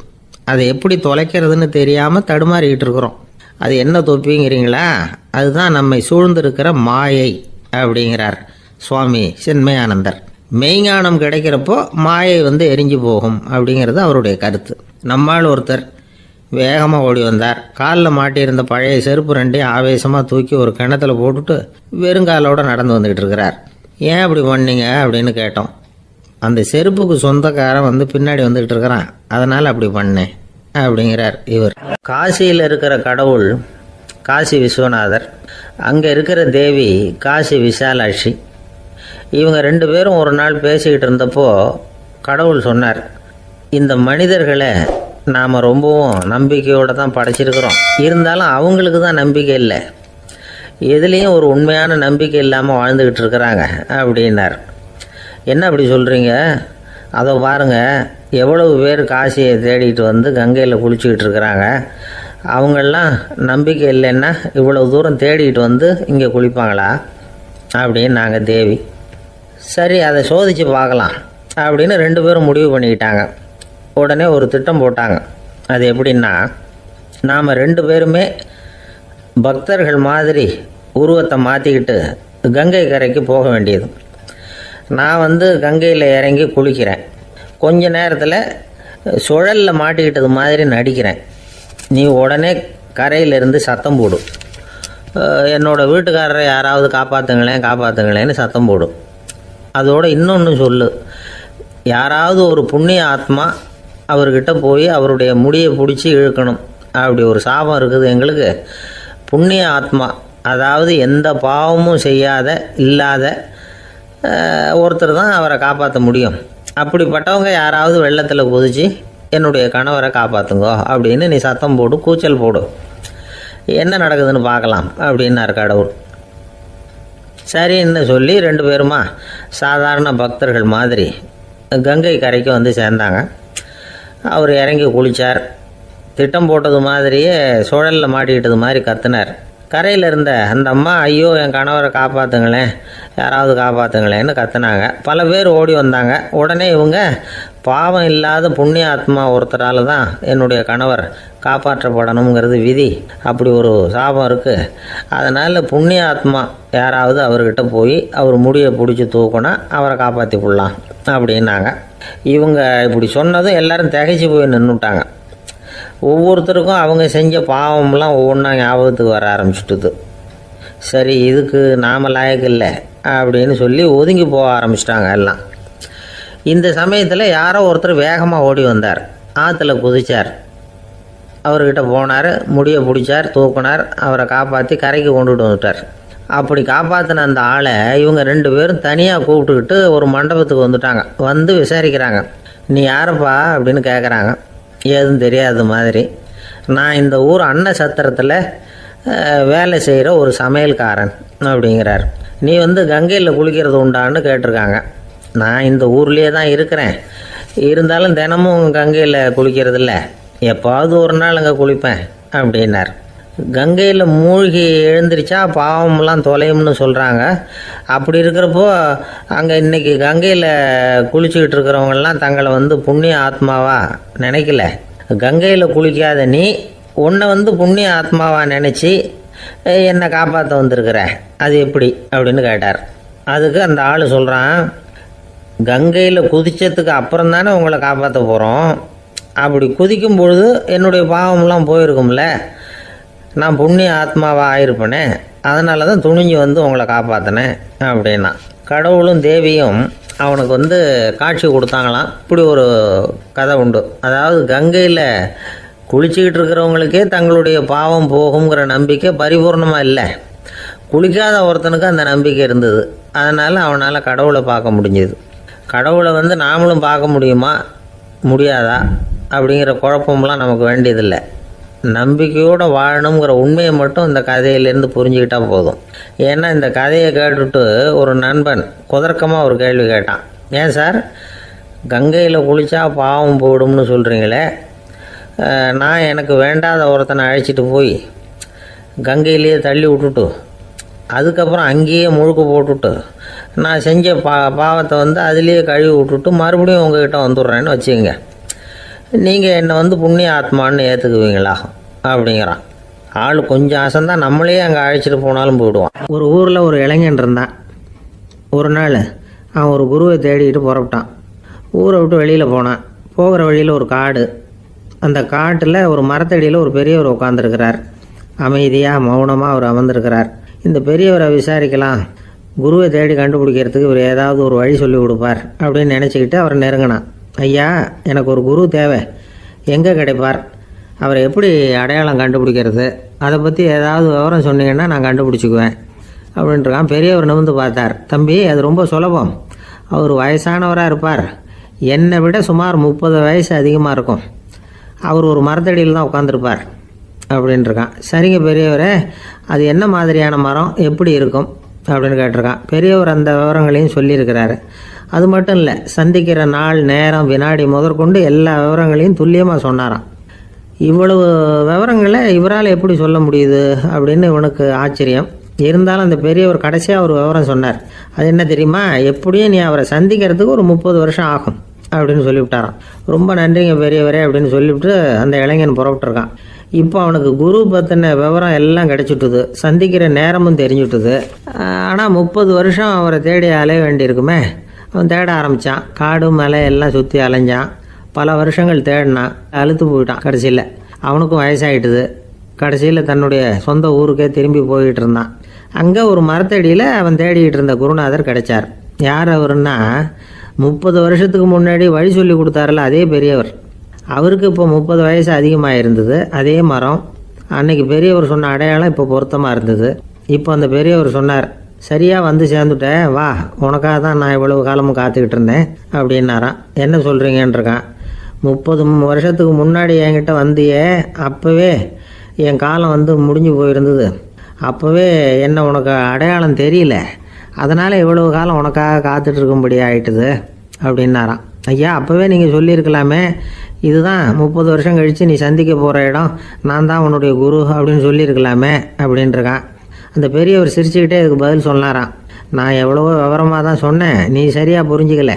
அதை எப்படி தொலைக்கிறதுன்னு தெரியாமல் தடுமாறிக்கிட்டு இருக்கிறோம். அது என்ன தொப்பிங்கிறீங்களா? அதுதான் நம்மை சூழ்ந்திருக்கிற மாயை அப்படிங்கிறார் சுவாமி சின்மயானந்தர். மெய்ஞானம் கிடைக்கிறப்போ மாயை எரிஞ்சு போகும் அப்படிங்கிறது அவருடைய கருத்து. நம்மால் ஒருத்தர் வேகமாக ஓடி வந்தார். காலில் மாட்டியிருந்த பழைய செருப்பு ரெண்டையும் ஆவேசமாக தூக்கி ஒரு கிணத்துல போட்டுட்டு வெறுங்காலோடு நடந்து வந்துக்கிட்டு இருக்கிறார். ஏன் அப்படி பண்ணீங்க அப்படின்னு கேட்டோம். அந்த செருப்புக்கு சொந்தக்காரன் பின்னாடி வந்துக்கிட்டு இருக்கிறான், அதனால் அப்படி பண்ணேன் அப்படிங்கிறார் இவர். காசியில் இருக்கிற கடவுள் காசி விஸ்வநாதர், அங்கே இருக்கிற தேவி காசி விசாலாட்சி. இவங்க ரெண்டு பேரும் ஒரு நாள் பேசிக்கிட்டு இருந்தப்போ கடவுள் சொன்னார், இந்த மனிதர்களை நாம் ரொம்பவும் நம்பிக்கையோடு தான் படைச்சிருக்கிறோம், இருந்தாலும் அவங்களுக்கு தான் நம்பிக்கை இல்லை, எதுலேயும் ஒரு உண்மையான நம்பிக்கை இல்லாமல் வாழ்ந்துக்கிட்டு இருக்கிறாங்க அப்படின்னார். என்ன அப்படி சொல்கிறீங்க? அதை பாருங்கள், எவ்வளவு பேர் காசியை தேடிட்டு கங்கையில் குளிச்சுக்கிட்டு இருக்கிறாங்க. அவங்களெலாம் நம்பிக்கை இல்லைன்னா இவ்வளவு தூரம் தேடிட்டு இங்கே குளிப்பாங்களா அப்படின்னு நாங்கள் தேவி. சரி, அதை சோதித்து பார்க்கலாம் அப்படின்னு ரெண்டு பேரும் முடிவு பண்ணிக்கிட்டாங்க. உடனே ஒரு திட்டம் போட்டாங்க. அது எப்படின்னா, நாம் ரெண்டு பேருமே பக்தர்கள் மாதிரி உருவத்தை மாற்றிக்கிட்டு கங்கை கரைக்கு போக வேண்டியது. நான் கங்கையில் இறங்கி குளிக்கிறேன். கொஞ்ச நேரத்தில் சுழலில் மாட்டிக்கிட்டது மாதிரி நடிக்கிறேன். நீ உடனே கரையிலிருந்து சத்தம் போடும், என்னோடய வீட்டுக்காரரை யாராவது காப்பாற்றுங்களேன்னு சத்தம் போடும். அதோடு இன்னொன்று சொல்லு, யாராவது ஒரு புண்ணிய ஆத்மா அவர்கிட்ட போய் அவருடைய முடியை பிடிச்சி இழுக்கணும். அப்படி ஒரு சாபம் இருக்குது எங்களுக்கு. புண்ணிய ஆத்மா, அதாவது எந்த பாவமும் செய்யாத இல்லாத ஒருத்தர் தான் அவரை காப்பாற்ற முடியும். அப்படிப்பட்டவங்க யாராவது வெள்ளத்தில் குதித்து என்னுடைய கணவரை காப்பாற்றுங்கோ அப்படின்னு நீ சத்தம் போடு, கூச்சல் போடு, என்ன நடக்குதுன்னு பார்க்கலாம் அப்படின்னார் கடவுள். சரின்னு சொல்லி ரெண்டு பேருமா சாதாரண பக்தர்கள் மாதிரி கங்கை கரைக்கு சேர்ந்தாங்க. அவர் இறங்கி குளித்தார். திட்டம் போட்டது மாதிரியே சுழலில் மாட்டிக்கிட்டது மாதிரி கத்துனார். கரையில் இருந்த அந்த அம்மா, ஐயோ என் கணவரை காப்பாற்றுங்களேன், யாராவது காப்பாற்றுங்களேன்னு கத்துனாங்க. பல பேர் ஓடி வந்தாங்க. உடனே இவங்க, பாவம் இல்லாத புண்ணிய ஆத்மா ஒருத்தரால் தான் என்னுடைய கணவர் காப்பாற்றப்படணுங்கிறது விதி, அப்படி ஒரு சாபம் இருக்குது, அதனால் புண்ணிய ஆத்மா யாராவது அவர்கிட்ட போய் அவர் முடியை பிடிச்சி தூக்கினா அவரை காப்பாற்றி விடலாம் அப்படின்னாங்க. இவங்க இப்படி சொன்னதும் எல்லோரும் திகைச்சு போய் நின்றுட்டாங்க. ஒவ்வொருத்தருக்கும் அவங்க செஞ்ச பாவம்லாம் ஒவ்வொன்றா ஞாபகத்துக்கு வர ஆரம்பிச்சுட்டுது. சரி, இதுக்கு நாம் லாயக்கு இல்லை அப்படின்னு சொல்லி ஒதுங்கி போக ஆரம்பிச்சிட்டாங்க எல்லாம். இந்த சமயத்தில் யாரோ ஒருத்தர் வேகமாக ஓடி வந்தார். ஆற்றுல குதித்தார். அவர்கிட்ட போனார், முடியை பிடிச்சார், தூக்கினார், அவரை காப்பாற்றி கரைக்கு கொண்டுட்டு வந்துட்டார். அப்படி காப்பாற்றின அந்த ஆளை இவங்க ரெண்டு பேரும் தனியாக கூப்பிட்டுக்கிட்டு ஒரு மண்டபத்துக்கு வந்துட்டாங்க. விசாரிக்கிறாங்க. நீ யாரப்பா அப்படின்னு கேட்குறாங்க. ஏதும் தெரியாத மாதிரி. நான் இந்த ஊர் அன்ன சத்திரத்தில் வேலை செய்கிற ஒரு சமையல்காரன் அப்படிங்கிறார். நீ கங்கையில் குளிக்கிறது உண்டான்னு கேட்டிருக்காங்க. நான் இந்த ஊர்லேயே தான் இருக்கிறேன், இருந்தாலும் தினமும் கங்கையில் குளிக்கிறதில்ல, எப்பாவது ஒரு நாள் அங்கே குளிப்பேன் அப்படின்னார். கங்கையில் மூழ்கி எழுந்திரிச்சா பாவம்லாம் தொலையும்னு சொல்கிறாங்க. அப்படி இருக்கிறப்போ அங்கே இன்றைக்கி கங்கையில் குளிச்சுக்கிட்டு இருக்கிறவங்கெல்லாம் தங்களை புண்ணிய ஆத்மாவாக நினைக்கல. கங்கையில் குளிக்காத நீ உன்னை புண்ணிய ஆத்மாவாக நினச்சி என்னை காப்பாற்ற வந்திருக்கிற, அது எப்படி அப்படின்னு கேட்டார். அதுக்கு அந்த ஆள் சொல்கிறான், கங்கையில் குதித்ததுக்கு அப்புறம் தானே உங்களை காப்பாற்ற போகிறோம், அப்படி குதிக்கும் பொழுது என்னுடைய பாவம்லாம் போயிருக்கும்ல, நான் புண்ணிய ஆத்மாவாக ஆயிருப்பேனே, அதனால தான் துணிஞ்சு உங்களை காப்பாற்றினேன் அப்படின்னா. கடவுளும் தேவியும் அவனுக்கு காட்சி கொடுத்தாங்களாம். இப்படி ஒரு கதை உண்டு. அதாவது கங்கையில் குளிச்சுக்கிட்டு இருக்கிறவங்களுக்கே தங்களுடைய பாவம் போகுங்கிற நம்பிக்கை பரிபூர்ணமாக இல்லை. குளிக்காத ஒருத்தனுக்கு அந்த நம்பிக்கை இருந்தது. அதனால் அவனால் கடவுளை பார்க்க முடிஞ்சது. கடவுளை நாமளும் பார்க்க முடியுமா முடியாதா அப்படிங்கிற குழப்பம்லாம் நமக்கு வேண்டியதில்லை. நம்பிக்கையோடு வாழணுங்கிற உண்மையை மட்டும் இந்த கதையிலேருந்து புரிஞ்சுக்கிட்டால் போதும். ஏன்னா இந்த கதையை கேட்டுட்டு ஒரு நண்பன் குதர்க்கமாக ஒரு கேள்வி கேட்டான். ஏன் சார், கங்கையில் குளித்தா பாவம் போயிடும்னு சொல்கிறீங்களே, நான் எனக்கு வேண்டாத ஒருத்தனை அழைச்சிட்டு போய் கங்கையிலேயே தள்ளி விட்டுட்டு அதுக்கப்புறம் அங்கேயே முழுக்க போட்டுட்டு நான் செஞ்ச பாவத்தை அதுலேயே கழுவி விட்டுட்டு மறுபடியும் உங்ககிட்ட வந்துடுறேன்னு வச்சுக்கோங்க, நீங்கள் என்னை புண்ணிய ஆத்மான்னு ஏற்றுக்குவீங்களா அப்படிங்கிறான். ஆள் கொஞ்சம் ஆசைந்தான், நம்மளே அங்கே அழைச்சிட்டு போனாலும் போயிடுவான். ஒரு ஊரில் ஒரு இளைஞன் இருந்தான். ஒரு நாள் அவன் ஒரு குருவை தேடிக்கிட்டு புறப்பட்டான். ஊரை விட்டு வெளியில் போனான். போகிற வழியில் ஒரு காடு. அந்த காட்டில் ஒரு மரத்தடியில் ஒரு பெரியவர் உட்காந்துருக்கிறார். அமைதியாக மௌனமாக அவர் அமர்ந்திருக்கிறார். இந்த பெரியவரை விசாரிக்கலாம், குருவை தேடி கண்டுபிடிக்கிறதுக்கு இவர் ஏதாவது ஒரு வழி சொல்லி கொடுப்பார் அப்படின்னு நினச்சிக்கிட்டு அவரை நெருங்கினான். ஐயா, எனக்கு ஒரு குரு தேவை, எங்கே கிடைப்பார், அவரை எப்படி அடையாளம் கண்டுபிடிக்கிறது, அதை பற்றி ஏதாவது விவரம் சொன்னீங்கன்னா நான் கண்டுபிடிச்சிக்குவேன் அப்படின்ட்டுருக்கான். பெரியவர் நிமிர்ந்து பார்த்தார். தம்பி, அது ரொம்ப சுலபம். அவர் வயசானவராக இருப்பார், என்னை விட சுமார் 30 வயசு அதிகமாக இருக்கும். அவர் ஒரு மரத்தடியில் தான் உட்காந்துருப்பார் அப்படின்ட்டுருக்கான். சரிங்க பெரியவரே, அது என்ன மாதிரியான மரம், எப்படி இருக்கும் அப்படின்னு கேட்டிருக்கான். பெரியவர் அந்த விவரங்களையும் சொல்லியிருக்கிறாரு. அது மட்டும் இல்லை, சந்திக்கிற நாள், நேரம், வினாடி முதற்கொண்டு எல்லா விவரங்களையும் துல்லியமாக சொன்னாராம். இவ்வளவு விவரங்களை இவரால் எப்படி சொல்ல முடியுது அப்படின்னு இவனுக்கு ஆச்சரியம். இருந்தாலும் அந்த பெரியவர் கடைசியாக ஒரு விவரம் சொன்னார். அது என்ன தெரியுமா, எப்படியும் நீ அவரை சந்திக்கிறதுக்கு ஒரு 30 வருஷம் ஆகும் அப்படின்னு சொல்லிவிட்டாரான். ரொம்ப நன்றிங்க பெரியவரே அப்படின்னு சொல்லிவிட்டு அந்த இளைஞன் புறப்பட்டுருக்கான். இப்போ அவனுக்கு குரு பற்றின விவரம் எல்லாம் கிடச்சிட்டுது, சந்திக்கிற நேரமும் தெரிஞ்சுட்டுது. ஆனால் 30 வருஷம் அவரை தேடி அலைய வேண்டியிருக்குமே. அவன் தேட ஆரம்பித்தான். காடு மலை எல்லாம் சுற்றி அலைஞ்சான். பல வருஷங்கள் தேடினான், அழுத்து போயிட்டான். கடைசியில் அவனுக்கும் வயசாகிட்டுது. கடைசியில் தன்னுடைய சொந்த ஊருக்கே திரும்பி போய்கிட்டு இருந்தான். அங்கே ஒரு மரத்தடியில் அவன் தேடிக்கிட்டு இருந்த குருநாதர் கிடைச்சார். யார் அவருன்னா, 30 வருஷத்துக்கு முன்னாடி வழி சொல்லி கொடுத்தாருல அதே பெரியவர். அவருக்கு இப்போ 30 வயசு அதிகமாக இருந்தது. அதே மரம், அன்னைக்கு பெரியவர் சொன்ன அடையாளம் இப்போ பொருத்தமாக இருந்தது. இப்போ அந்த பெரியவர் சொன்னார், சரியாக வந்து சேர்ந்துட்டேன், வா, உனக்காக தான் நான் இவ்வளவு காலமும் காத்துக்கிட்டு இருந்தேன் அப்படின்னாரான். என்ன சொல்கிறீங்கன்றிருக்கான். 30 வருஷத்துக்கு முன்னாடி என்கிட்ட வந்தியே, அப்போவே என் காலம் முடிஞ்சு போயிருந்தது. அப்போவே என்ன உனக்கு அடையாளம் தெரியல, அதனால் இவ்வளவு காலம் உனக்காக காத்துட்ருக்கும்படி ஆயிட்டுது அப்படின்னாரான். ஐயா, அப்போவே நீங்கள் சொல்லியிருக்கலாமே, இதுதான் 30 வருஷம் கழித்து நீ சந்திக்க போகிற இடம், நான் தான் உன்னுடைய குரு அப்படின்னு சொல்லியிருக்கலாமே அப்படின்ட்டுருக்கான். அந்த பெரியவர் சிரிச்சுக்கிட்டே இதுக்கு பதில் சொன்னாராம். நான் எவ்வளவோ விவரமாக தான் சொன்னேன், நீ சரியாக புரிஞ்சிக்கல.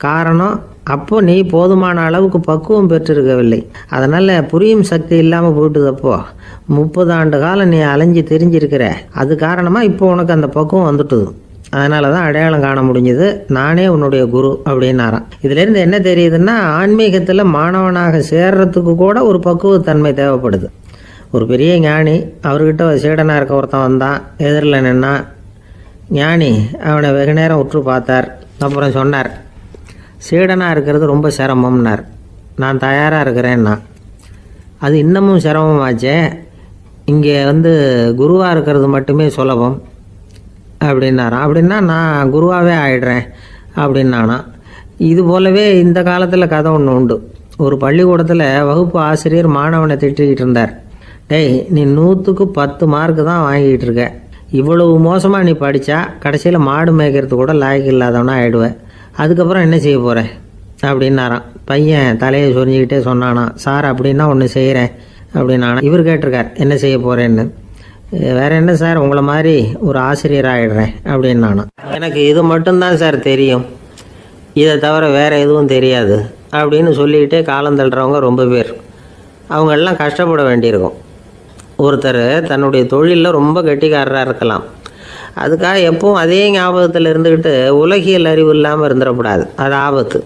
காரணம், அப்போ நீ போதுமான அளவுக்கு பக்குவம் பெற்றிருக்கவில்லை, அதனால் புரியும் சக்தி இல்லாமல் போயிட்டுதப்போ 30 ஆண்டு காலம் நீ அலைஞ்சி தெரிஞ்சிருக்கிற. அது காரணமாக இப்போ உனக்கு அந்த பக்குவம் வந்துட்டுது, அதனால தான் அடையாளம் காண முடிஞ்சது, நானே உன்னுடைய குரு அப்படின்னாராம். இதுலேருந்து என்ன தெரியுதுன்னா, ஆன்மீகத்தில் மாணவனாக சேர்றதுக்கு கூட ஒரு பக்குவத்தன்மை தேவைப்படுது. ஒரு பெரிய ஞானி, அவர்கிட்ட சீடனாக இருக்க ஒருத்தன் வந்தான், எதிரில் நின்னான். ஞானி அவனை வெகு நேரம் உற்று பார்த்தார். அப்புறம் சொன்னார், சீடனாக இருக்கிறது ரொம்ப சிரமம்னார். நான் தயாராக இருக்கிறேன்னா. அது இன்னமும் சிரமமாச்சே, இங்கே குருவாக இருக்கிறது மட்டுமே சுலபம் அப்படின்னாராம். அப்படின்னா நான் குருவாகவே ஆயிடுறேன் அப்படின்னானா. இது போலவே இந்த காலத்தில் கதை ஒன்று உண்டு. ஒரு பள்ளிக்கூடத்தில் வகுப்பு ஆசிரியர் மாணவனை திட்டிக்கிட்டு இருந்தார். டேய், நீ 100க்கு 10 மார்க்கு தான் வாங்கிக்கிட்டு இருக்க, இவ்வளவு மோசமாக நீ படித்தா கடைசியில் மாடு மேய்க்கிறது கூட லாய்க்கு இல்லாதவனா ஆகிடுவேன், அதுக்கப்புறம் என்ன செய்ய போகிறேன் அப்படின்னாராம். பையன் தலையை சொரிஞ்சிக்கிட்டே சொன்னானா, சார் அப்படின்னா ஒன்று செய்கிறேன் அப்படின்னானா. இவர் கேட்டிருக்கார், என்ன செய்ய போகிறேன்னு. வேற என்ன சார், உங்களை மாதிரி ஒரு ஆசிரியர் ஆகிடுறேன் அப்படின்னானா. எனக்கு இது மட்டும்தான் சார் தெரியும், இதை தவிர வேறு எதுவும் தெரியாது அப்படின்னு சொல்லிக்கிட்டே காலம் தள்ளுறவங்க ரொம்ப பேர். அவங்கெல்லாம் கஷ்டப்பட வேண்டியிருக்கும். ஒருத்தர் தன்னுடைய தொழிலில் ரொம்ப கெட்டிக்காரராக இருக்கலாம், அதுக்காக எப்பவும் அதே ஞாபகத்தில் இருந்துக்கிட்டு உலகியல் அறிவு இல்லாமல் இருந்துடக்கூடாது, அது ஆபத்து.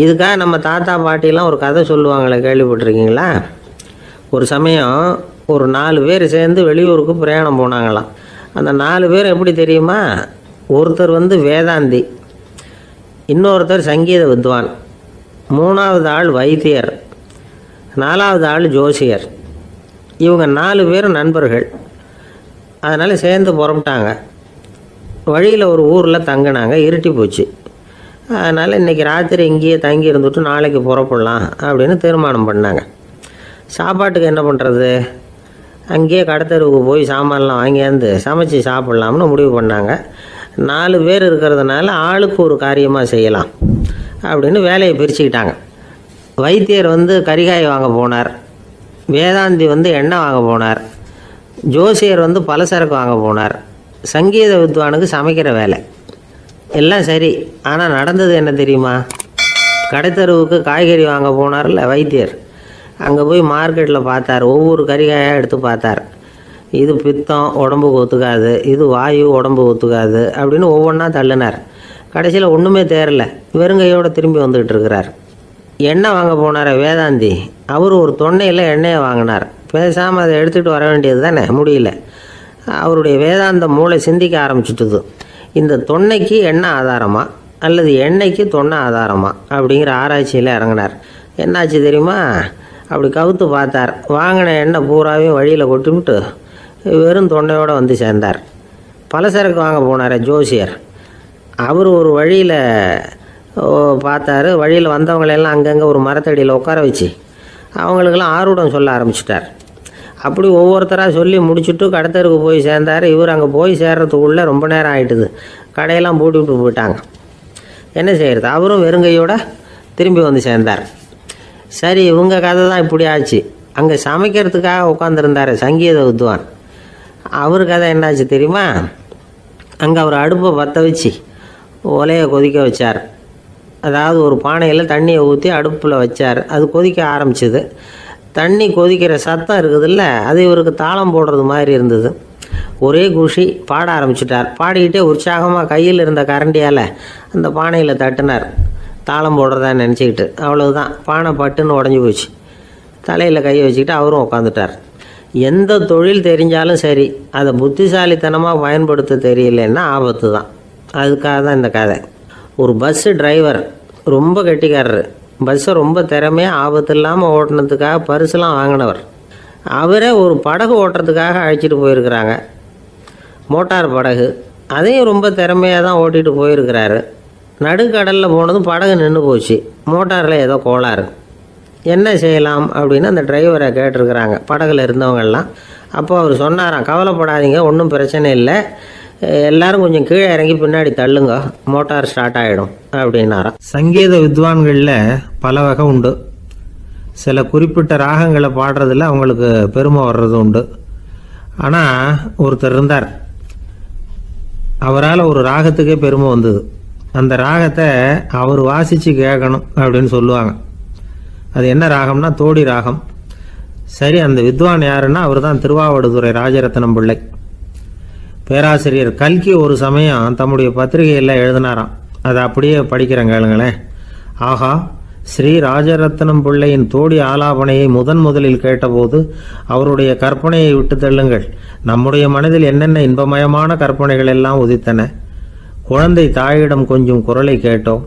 இதுக்காக நம்ம தாத்தா பாட்டிலாம் ஒரு கதை சொல்லுவாங்களே, கேள்விப்பட்டிருக்கீங்களா? ஒரு சமயம் ஒரு 4 பேர் சேர்ந்து வெளியூருக்கு பிரயாணம் போனாங்களாம். அந்த 4 பேர் எப்படி தெரியுமா? ஒருத்தர் வேதாந்தி, இன்னொருத்தர் சங்கீத வித்வான், 3வது ஆள் வைத்தியர், 4வது ஆள் ஜோசியர். இவங்க 4 பேரும் நண்பர்கள். அதனால் சேர்ந்து புறப்பட்டாங்க. வழியில் ஒரு ஊரில் தங்கினாங்க. இருட்டி போச்சு. அதனால் இன்றைக்கி ராத்திரி இங்கேயே தங்கி இருந்துட்டு நாளைக்கு புறப்படலாம் அப்படின்னு தீர்மானம் பண்ணாங்க. சாப்பாட்டுக்கு என்ன பண்ணுறது? அங்கேயே கடத்தெருவுக்கு போய் சாமான்லாம் வாங்கியாந்து சமைச்சு சாப்பிட்லாம்னு முடிவு பண்ணாங்க. 4 பேர் இருக்கிறதுனால ஆளுக்கு ஒரு காரியமாக செய்யலாம் அப்படின்னு வேலையை பிரிச்சுக்கிட்டாங்க. வைத்தியர் கரிகாய் வாங்க போனார், வேதாந்தி எண்ணெய் வாங்க போனார், ஜோசியர் பலசரக்கு வாங்க போனார், சங்கீத வித்வானுக்கு சமைக்கிற வேலை. எல்லாம் சரி. ஆனால் நடந்தது என்ன தெரியுமா? கடைத்தெருவுக்கு காய்கறி வாங்க போனார்ல வைத்தியர், அங்கே போய் மார்க்கெட்டில் பார்த்தார். ஒவ்வொரு கறிகாயாக எடுத்து பார்த்தார். இது பித்தம், உடம்புக்கு ஒத்துக்காது, இது வாயு, உடம்புக்கு ஒத்துக்காது அப்படின்னு ஒவ்வொன்றா தள்ளினார். கடைசியில் ஒன்றுமே தேரல, வெறுங்கையோடு திரும்பி வந்துக்கிட்டு இருக்கிறார். எண்ணெய் வாங்க போனார் வேதாந்தி, அவர் ஒரு தொன்னையில் எண்ணெயை வாங்கினார். பேசாமல் அதை எடுத்துகிட்டு வர வேண்டியது தானே, முடியல. அவருடைய வேதாந்த மூளை சிந்திக்க ஆரம்பிச்சுட்டுது. இந்த தொன்னைக்கு எண்ணெய் ஆதாரமா அல்லது எண்ணெய்க்கு தொன்னை ஆதாரமா அப்படிங்கிற ஆராய்ச்சியில் இறங்கினார். என்னாச்சு தெரியுமா? அப்படி கவுத்து பார்த்தார். வாங்கின எண்ணெய் பூராவையும் வழியில் கொட்டிவிட்டு வெறும் தொண்டையோடு சேர்ந்தார். பலசரக்கு வாங்க போனார் ஜோசியர், அவர் ஒரு வழியில் பார்த்தாரு. வழியில் வந்தவங்களெல்லாம் அங்கங்கே ஒரு மரத்தடியில் உட்கார வச்சு அவங்களுக்கெல்லாம் ஆர்வம் சொல்ல ஆரம்பிச்சிட்டார். அப்படி ஒவ்வொருத்தராக சொல்லி முடிச்சுட்டு கடத்தருக்கு போய் சேர்ந்தார். இவர் அங்கே போய் சேர்றதுக்குள்ளே ரொம்ப நேரம் ஆகிட்டுது. கடையெல்லாம் பூட்டி விட்டு போயிட்டாங்க. என்ன செய்கிறது? அவரும் வெறுங்கையோடு திரும்பி சேர்ந்தார். சரி, இவங்க கதை தான் இப்படி ஆச்சு. அங்கே சமைக்கிறதுக்காக உட்காந்துருந்தார் சங்கீத வித்வான், அவர் கதை என்னாச்சு தெரியுமா? அங்கே அவர் அடுப்பை பற்ற வச்சு ஒலையை கொதிக்க வச்சார். அதாவது ஒரு பானையில் தண்ணியை ஊற்றி அடுப்பில் வச்சார். அது கொதிக்க ஆரம்பிச்சிது. தண்ணி கொதிக்கிற சத்தம் இருக்குதுல்ல, அது இவருக்கு தாளம் போடுறது மாதிரி இருந்தது. ஒரே குஷி, பாட ஆரம்பிச்சிட்டார். பாடிக்கிட்டே உற்சாகமாக கையில் இருந்த கரண்டியால் அந்த பானையில் தட்டினார், தாளம் போடுறதா நினச்சிக்கிட்டு. அவ்வளவுதான், பானை பட்டுன்னு உடஞ்சி போச்சு. தலையில் கையை வச்சுக்கிட்டு அவரும் உட்காந்துட்டார். எந்த தொழில் தெரிஞ்சாலும் சரி, அதை புத்திசாலித்தனமாக பயன்படுத்த தெரியலன்னா ஆபத்து தான். அதுக்காக தான் இந்த கதை. ஒரு பஸ்ஸு டிரைவர் ரொம்ப கெட்டிக்காரர். பஸ்ஸை ரொம்ப திறமையாக ஆபத்து இல்லாமல் ஓட்டினதுக்காக பரிசுலாம் வாங்கினவர். அவரே ஒரு படகு ஓட்டுறதுக்காக அழைச்சிட்டு போயிருக்கிறாங்க, மோட்டார் படகு. அதையும் ரொம்ப திறமையாக தான் ஓட்டிகிட்டு போயிருக்கிறாரு. நடுக்கடலில் போனதும் படகு நின்று போச்சு. மோட்டாரில் ஏதோ கோளாறு. என்ன செய்யலாம் அப்படின்னு அந்த டிரைவரை கேட்டிருக்கிறாங்க படகுல இருந்தவங்கெல்லாம். அப்போ அவர் சொன்னாராம், கவலைப்படாதீங்க, ஒன்றும் பிரச்சனை இல்லை, எல்லாரும் கொஞ்சம் கீழே இறங்கி பின்னாடி தள்ளுங்க, மோட்டார் ஸ்டார்ட் ஆகிடும் அப்படின்னாராம். சங்கீத வித்வான்களில் பல வகை உண்டு. சில குறிப்பிட்ட ராகங்களை பாடுறதுல அவங்களுக்கு பெருமை வர்றது உண்டு. ஆனால் ஒருத்தர் இருந்தார், அவரால் ஒரு ராகத்துக்கே பெருமை வந்தது. அந்த ராகத்தை அவர் வாசித்து கேட்கணும் அப்படின்னு சொல்லுவாங்க. அது என்ன ராகம்னா தோடி ராகம். சரி, அந்த வித்வான் யாருன்னா அவர் தான் திருவாவடுதுறை ராஜரத்னம் பிள்ளை. பேராசிரியர் கல்கி ஒரு சமயம் தம்முடைய பத்திரிகையில் எழுதினாராம். அதை அப்படியே படிக்கிறேன் கேளுங்களேன். ஆகா, ஸ்ரீ ராஜரத்னம் பிள்ளையின் தோடி ஆலாபனையை முதலில் கேட்டபோது அவருடைய கற்பனையை விட்டு தள்ளுங்கள். நம்முடைய மனதில் என்னென்ன இன்பமயமான கற்பனைகள் எல்லாம் உதித்தன. குழந்தை தாயிடம் கொஞ்சம் குரலை கேட்டோம்,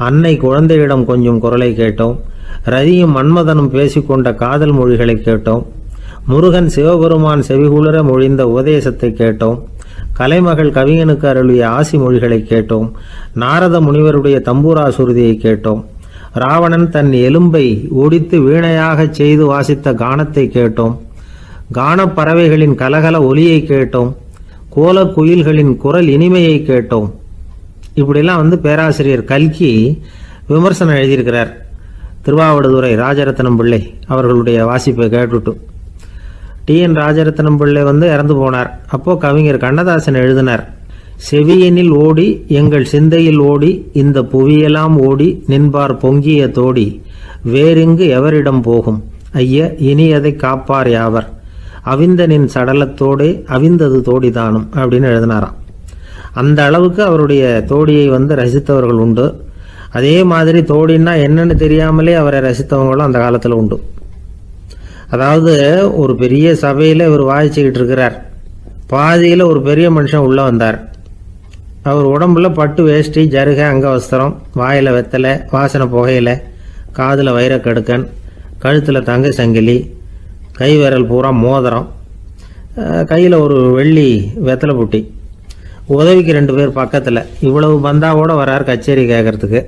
அன்னை குழந்தையிடம் கொஞ்சம் குரலை கேட்டோம், ரதியும் மன்மதனும் பேசிக்கொண்ட காதல் மொழிகளை கேட்டோம், முருகன் சிவபெருமான் செவிகுளிர மொழிந்த உபதேசத்தை கேட்டோம், கலைமகள் கவிஞனுக்கு அருளிய ஆசி மொழிகளை கேட்டோம், நாரத முனிவருடைய தம்பூரா சுருதியை கேட்டோம், ராவணன் தன் எலும்பை ஒடித்து வீணையாகச் செய்து வாசித்த கானத்தை கேட்டோம், கானப் பறவைகளின் கலகல ஒலியை கேட்டோம், கோலக் குயில்களின் குரல் இனிமையை கேட்டோம். இப்படிலாம் பேராசிரியர் கல்கி விமர்சனம் எழுதியிருக்கிறார். திருவாவடுதுறை ராஜரத்னம் பிள்ளை அவர்களுடைய வாசிப்பை கேட்டுட்டு TN ராஜரத்னம் பிள்ளை இறந்து போனார். அப்போ கவிஞர் கண்ணதாசன் எழுதினார், செவியனில் ஓடி எங்கள் சிந்தையில் ஓடி இந்த புவியெல்லாம் ஓடி நின்பார் பொங்கிய தோடி வேறிங்கு எவரிடம் போகும் ஐய இனி அதை காப்பார் யாவர் அவிந்தனின் சடலத்தோடே அவிந்தது தோடிதானும் அப்படின்னு எழுதினாராம். அந்த அளவுக்கு அவருடைய தோடியை ரசித்தவர்கள் உண்டு. அதே மாதிரி தோடின்னா என்னன்னு தெரியாமலே அவரை ரசித்தவங்களும் அந்த காலத்தில் உண்டு. அதாவது ஒரு பெரிய சபையில் இவர் வாசிச்சுக்கிட்டு இருக்கிறார். பாதியில் ஒரு பெரிய மனுஷன் உள்ளே வந்தார். அவர் உடம்புல பட்டு வேஷ்டி, ஜருகை, அங்கவஸ்திரம், வாயில் வெத்தலை, வாசனை புகையில, காதில் வைரக்கடுக்கன், கழுத்தில் தங்க சங்கிலி, கை விரல் பூரா மோதிரம், கையில் ஒரு வெள்ளி வெத்தலை புட்டி, உதவிக்கு 2 பேர் பக்கத்தில். இவ்வளவு பந்தாவோடு வரார் கச்சேரி கேட்கறதுக்கு.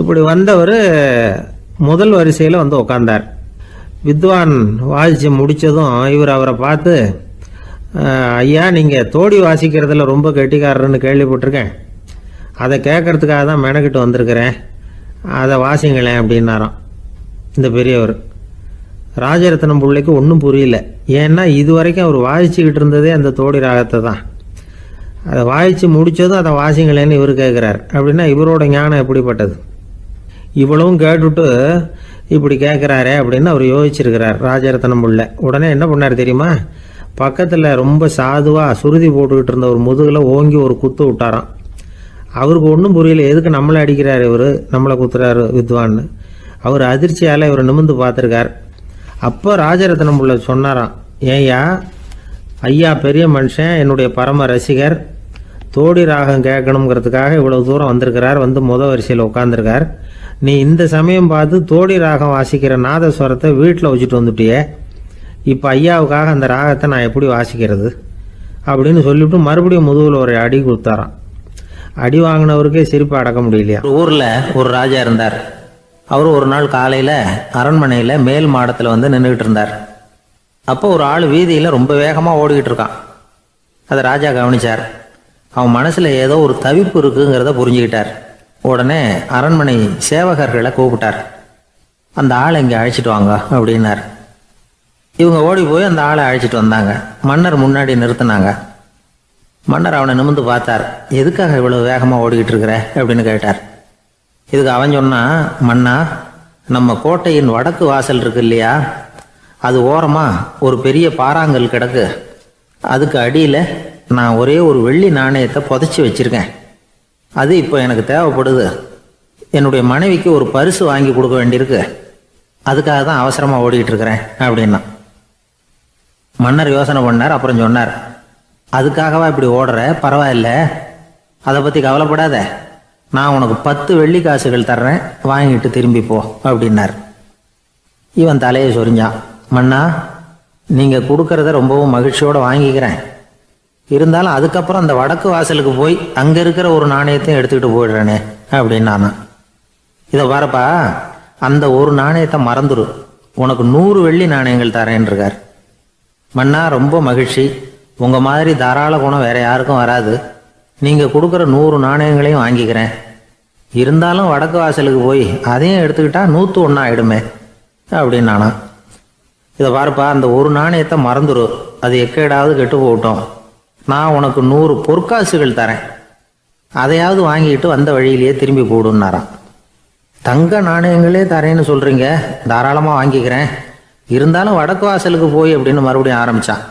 இப்படி வந்தவர் முதல் வரிசையில் உட்கார்ந்தார். வித்வான் வாசித்து முடித்ததும் இவர் அவரை பார்த்து, ஐயா நீங்கள் தோடி வாசிக்கிறதுல ரொம்ப கெட்டிக்காரர்னு கேள்விப்பட்டிருக்கேன், அதை கேட்கறதுக்காக தான் மெனக்கிட்டு வந்திருக்கிறேன், அதை வாசிங்களேன் அப்படின்னாராம் இந்த பெரியவர். ராஜரத்னம் பிள்ளைக்கு ஒன்றும் புரியல. ஏன்னா இது வரைக்கும் அவர் வாசிச்சுக்கிட்டு இருந்ததே அந்த தோடி ராகத்தை தான். அதை வாசித்து முடித்ததும் அதை வாசிங்களேன்னு இவர் கேட்குறார். அப்படின்னா இவரோட ஞானம் எப்படிப்பட்டது? இவ்வளவும் கேட்டுட்டு இப்படி கேட்குறாரே அப்படின்னு அவர் யோசிச்சிருக்கிறார் ராஜரத்னம் பிள்ளை. உடனே என்ன பண்ணார் தெரியுமா? பக்கத்தில் ரொம்ப சாதுவாக சுருதி போட்டுக்கிட்டு இருந்த ஒரு முதுகில் ஓங்கி ஒரு குத்து விட்டாராம். அவருக்கு ஒன்றும் புரியல, எதுக்கு நம்மளை அடிக்கிறார் இவர், நம்மளை குத்துறாரு வித்வான்னு. அவர் அதிர்ச்சியால் இவர் நிமிர்ந்து பார்த்துருக்கார். அப்போ ராஜரத்னம் பிள்ளை சொன்னாராம், ஏய்யா ஐயா பெரிய மனுஷன், என்னுடைய பரம ரசிகர், தோடி ராகம் கேட்கணுங்கிறதுக்காக இவ்வளவு தூரம் வந்திருக்கிறார், வந்து வரிசையில் உட்காந்துருக்கார். நீ இந்த சமயம் பார்த்து தோடி ராகம் வாசிக்கிற நாதஸ்வரத்தை வீட்டில் வச்சுட்டு வந்துட்டியே, இப்போ ஐயாவுக்காக அந்த ராகத்தை நான் எப்படி வாசிக்கிறது அப்படின்னு சொல்லிவிட்டு மறுபடியும் முதுகில் ஒரு அடி கொடுத்தாராம். அடி வாங்கினவருக்கே சிரிப்பு அடக்க முடியலையா. ஒரு ஊரில் ஒரு ராஜா இருந்தார். அவர் ஒரு நாள் காலையில் அரண்மனையில் மேல் மாடத்தில் வந்து நின்றுக்கிட்டு இருந்தார். அப்போ ஒரு ஆள் வீதியில் ரொம்ப வேகமாக ஓடிக்கிட்டு இருக்கான். அதை ராஜா கவனிச்சார். அவன் மனசில் ஏதோ ஒரு தவிப்பு இருக்குங்கிறத புரிஞ்சுக்கிட்டார். உடனே அரண்மனை சேவகர்களை கூப்பிட்டார். அந்த ஆளை இங்கே அழைச்சிட்டு வாங்க அப்படின்னார். இவங்க ஓடி போய் அந்த ஆளை அழைச்சிட்டு வந்தாங்க. மன்னர் முன்னாடி நிறுத்தினாங்க. மன்னர் அவனை நிமிர்ந்து பார்த்தார். எதுக்காக இவ்வளவு வேகமாக ஓடிக்கிட்டு இருக்கிற அப்படின்னு கேட்டார். இதுக்கு அவன் சொன்னான், மன்னா, நம்ம கோட்டையின் வடக்கு வாசல் இருக்கு இல்லையா, அது ஓரமாக ஒரு பெரிய பாறாங்கல் கிடக்கு. அதுக்கு அடியில் நான் ஒரே ஒரு வெள்ளி நாணயத்தை புதைச்சி வச்சுருக்கேன். அது இப்போ எனக்கு தேவைப்படுது. என்னுடைய மனைவிக்கு ஒரு பரிசு வாங்கி கொடுக்க வேண்டியிருக்கு. அதுக்காக தான் அவசரமாக ஓடிக்கிட்டு இருக்கிறேன் அப்படின்னா. மன்னர் யோசனை பண்ணார். அப்புறம் சொன்னார், அதுக்காகவா இப்படி ஓடுற? பரவாயில்ல, அதை பற்றி கவலைப்படாத. நான் உனக்கு 10 வெள்ளி காசுகள் தர்றேன், வாங்கிட்டு திரும்பி போ அப்படின்னார். இவன் தலையை சொரிஞ்சான். மன்னா, நீங்கள் கொடுக்கறத ரொம்பவும் மகிழ்ச்சியோடு வாங்கிக்கிறேன். இருந்தாலும் அதுக்கப்புறம் அந்த வடக்கு வாசலுக்கு போய் அங்கே இருக்கிற ஒரு நாணயத்தையும் எடுத்துக்கிட்டு போயிடுறேனே அப்படின்னானா. இதை பாருப்பா, அந்த ஒரு நாணயத்தை மறந்துடு, உனக்கு 100 வெள்ளி நாணயங்கள் தரேன் இருக்கார். மன்னா, ரொம்ப மகிழ்ச்சி. உங்கள் மாதிரி தாராள குணம் வேற யாருக்கும் வராது. நீங்கள் கொடுக்குற 100 நாணயங்களையும் வாங்கிக்கிறேன். இருந்தாலும் வடக்கு வாசலுக்கு போய் அதையும் எடுத்துக்கிட்டா 101 ஆகிடுமே அப்படின்னானா. இதை பாருப்பா, அந்த ஒரு நாணயத்தை மறந்துடு, அது எக்கேடாவது கெட்டு போகட்டும். நான் உனக்கு 100 பொற்காசுகள் தரேன், அதையாவது வாங்கிட்டு வந்த வழியிலேயே திரும்பி போடுன்னாராம். தங்க நாணயங்களே தரேன்னு சொல்கிறீங்க, தாராளமாக வாங்கிக்கிறேன். இருந்தாலும் வடக்கு வாசலுக்கு போய் அப்படின்னு மறுபடியும் ஆரம்பித்தான்.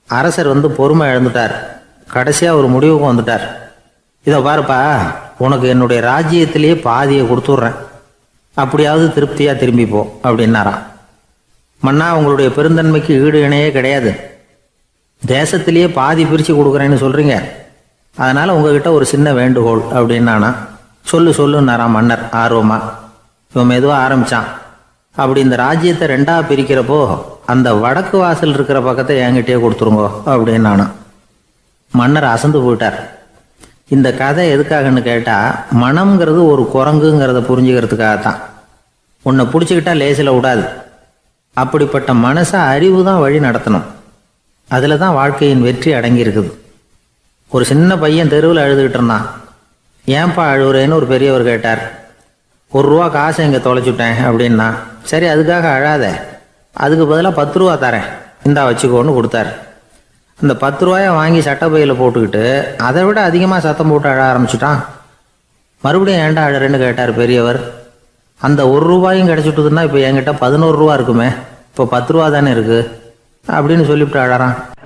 அரசர் வந்து பொறுமை இழந்துட்டார். கடைசியாக ஒரு முடிவுக்கு வந்துட்டார். இதை பாருப்பா, உனக்கு என்னுடைய ராஜ்யத்திலேயே பாதியை கொடுத்துட்றேன், அப்படியாவது திருப்தியாக திரும்பி போ அப்படின்னாராம். மன்னா, உங்களுடைய பெருந்தன்மைக்கு ஈடு இணையே கிடையாது. தேசத்திலேயே பாதி பிரித்து கொடுக்குறேன்னு சொல்கிறீங்க, அதனால் உங்ககிட்ட ஒரு சின்ன வேண்டுகோள் அப்படின்னானா. சொல்லுன்னாராம் மன்னர் ஆர்வமாக. இவன் மெதுவாக ஆரம்பித்தான். அப்படி இந்த ராஜ்யத்தை 2ஆக பிரிக்கிறப்போ அந்த வடக்கு வாசல் இருக்கிற பக்கத்தை என்கிட்டயே கொடுத்துருங்கோ அப்படின்னானா. மன்னர் அசந்து போயிட்டார். இந்த கதை எதுக்காகன்னு கேட்டால், மனம்ங்கிறது ஒரு குரங்குங்கிறத புரிஞ்சுக்கிறதுக்காகத்தான். உன்னை பிடிச்சிக்கிட்டா லேசில் விடாது. அப்படிப்பட்ட மனசை அறிவு தான் வழி நடத்தணும். அதில் தான் வாழ்க்கையின் வெற்றி அடங்கியிருக்குது. ஒரு சின்ன பையன் தெருவில் அழுதுகிட்டு இருந்தான். ஏன்பா அழுகுறேன்னு ஒரு பெரியவர் கேட்டார். 1 ரூபா காசை இங்கே தொலைச்சுட்டேன் அப்படின்னா. சரி, அதுக்காக அழாத, அதுக்கு பதிலாக 10 ரூபா தரேன், இந்தா வச்சுக்கோன்னு கொடுத்தாரு. அந்த 10 ரூபாயை வாங்கி சட்டப்பையில் போட்டுக்கிட்டு அதை விட அதிகமாக சத்தம் போட்டு அழ ஆரம்பிச்சுட்டான். மறுபடியும் ஏன்டா அழறேன்னு கேட்டார் பெரியவர். அந்த 1 ரூபாயும் கிடச்சிட்டுதுன்னா இப்போ என்கிட்ட 11 ரூபா இருக்குமே, இப்போ 10 ரூபா தானே இருக்குது அப்படின்னு சொல்லிவிட்டு அழறான்.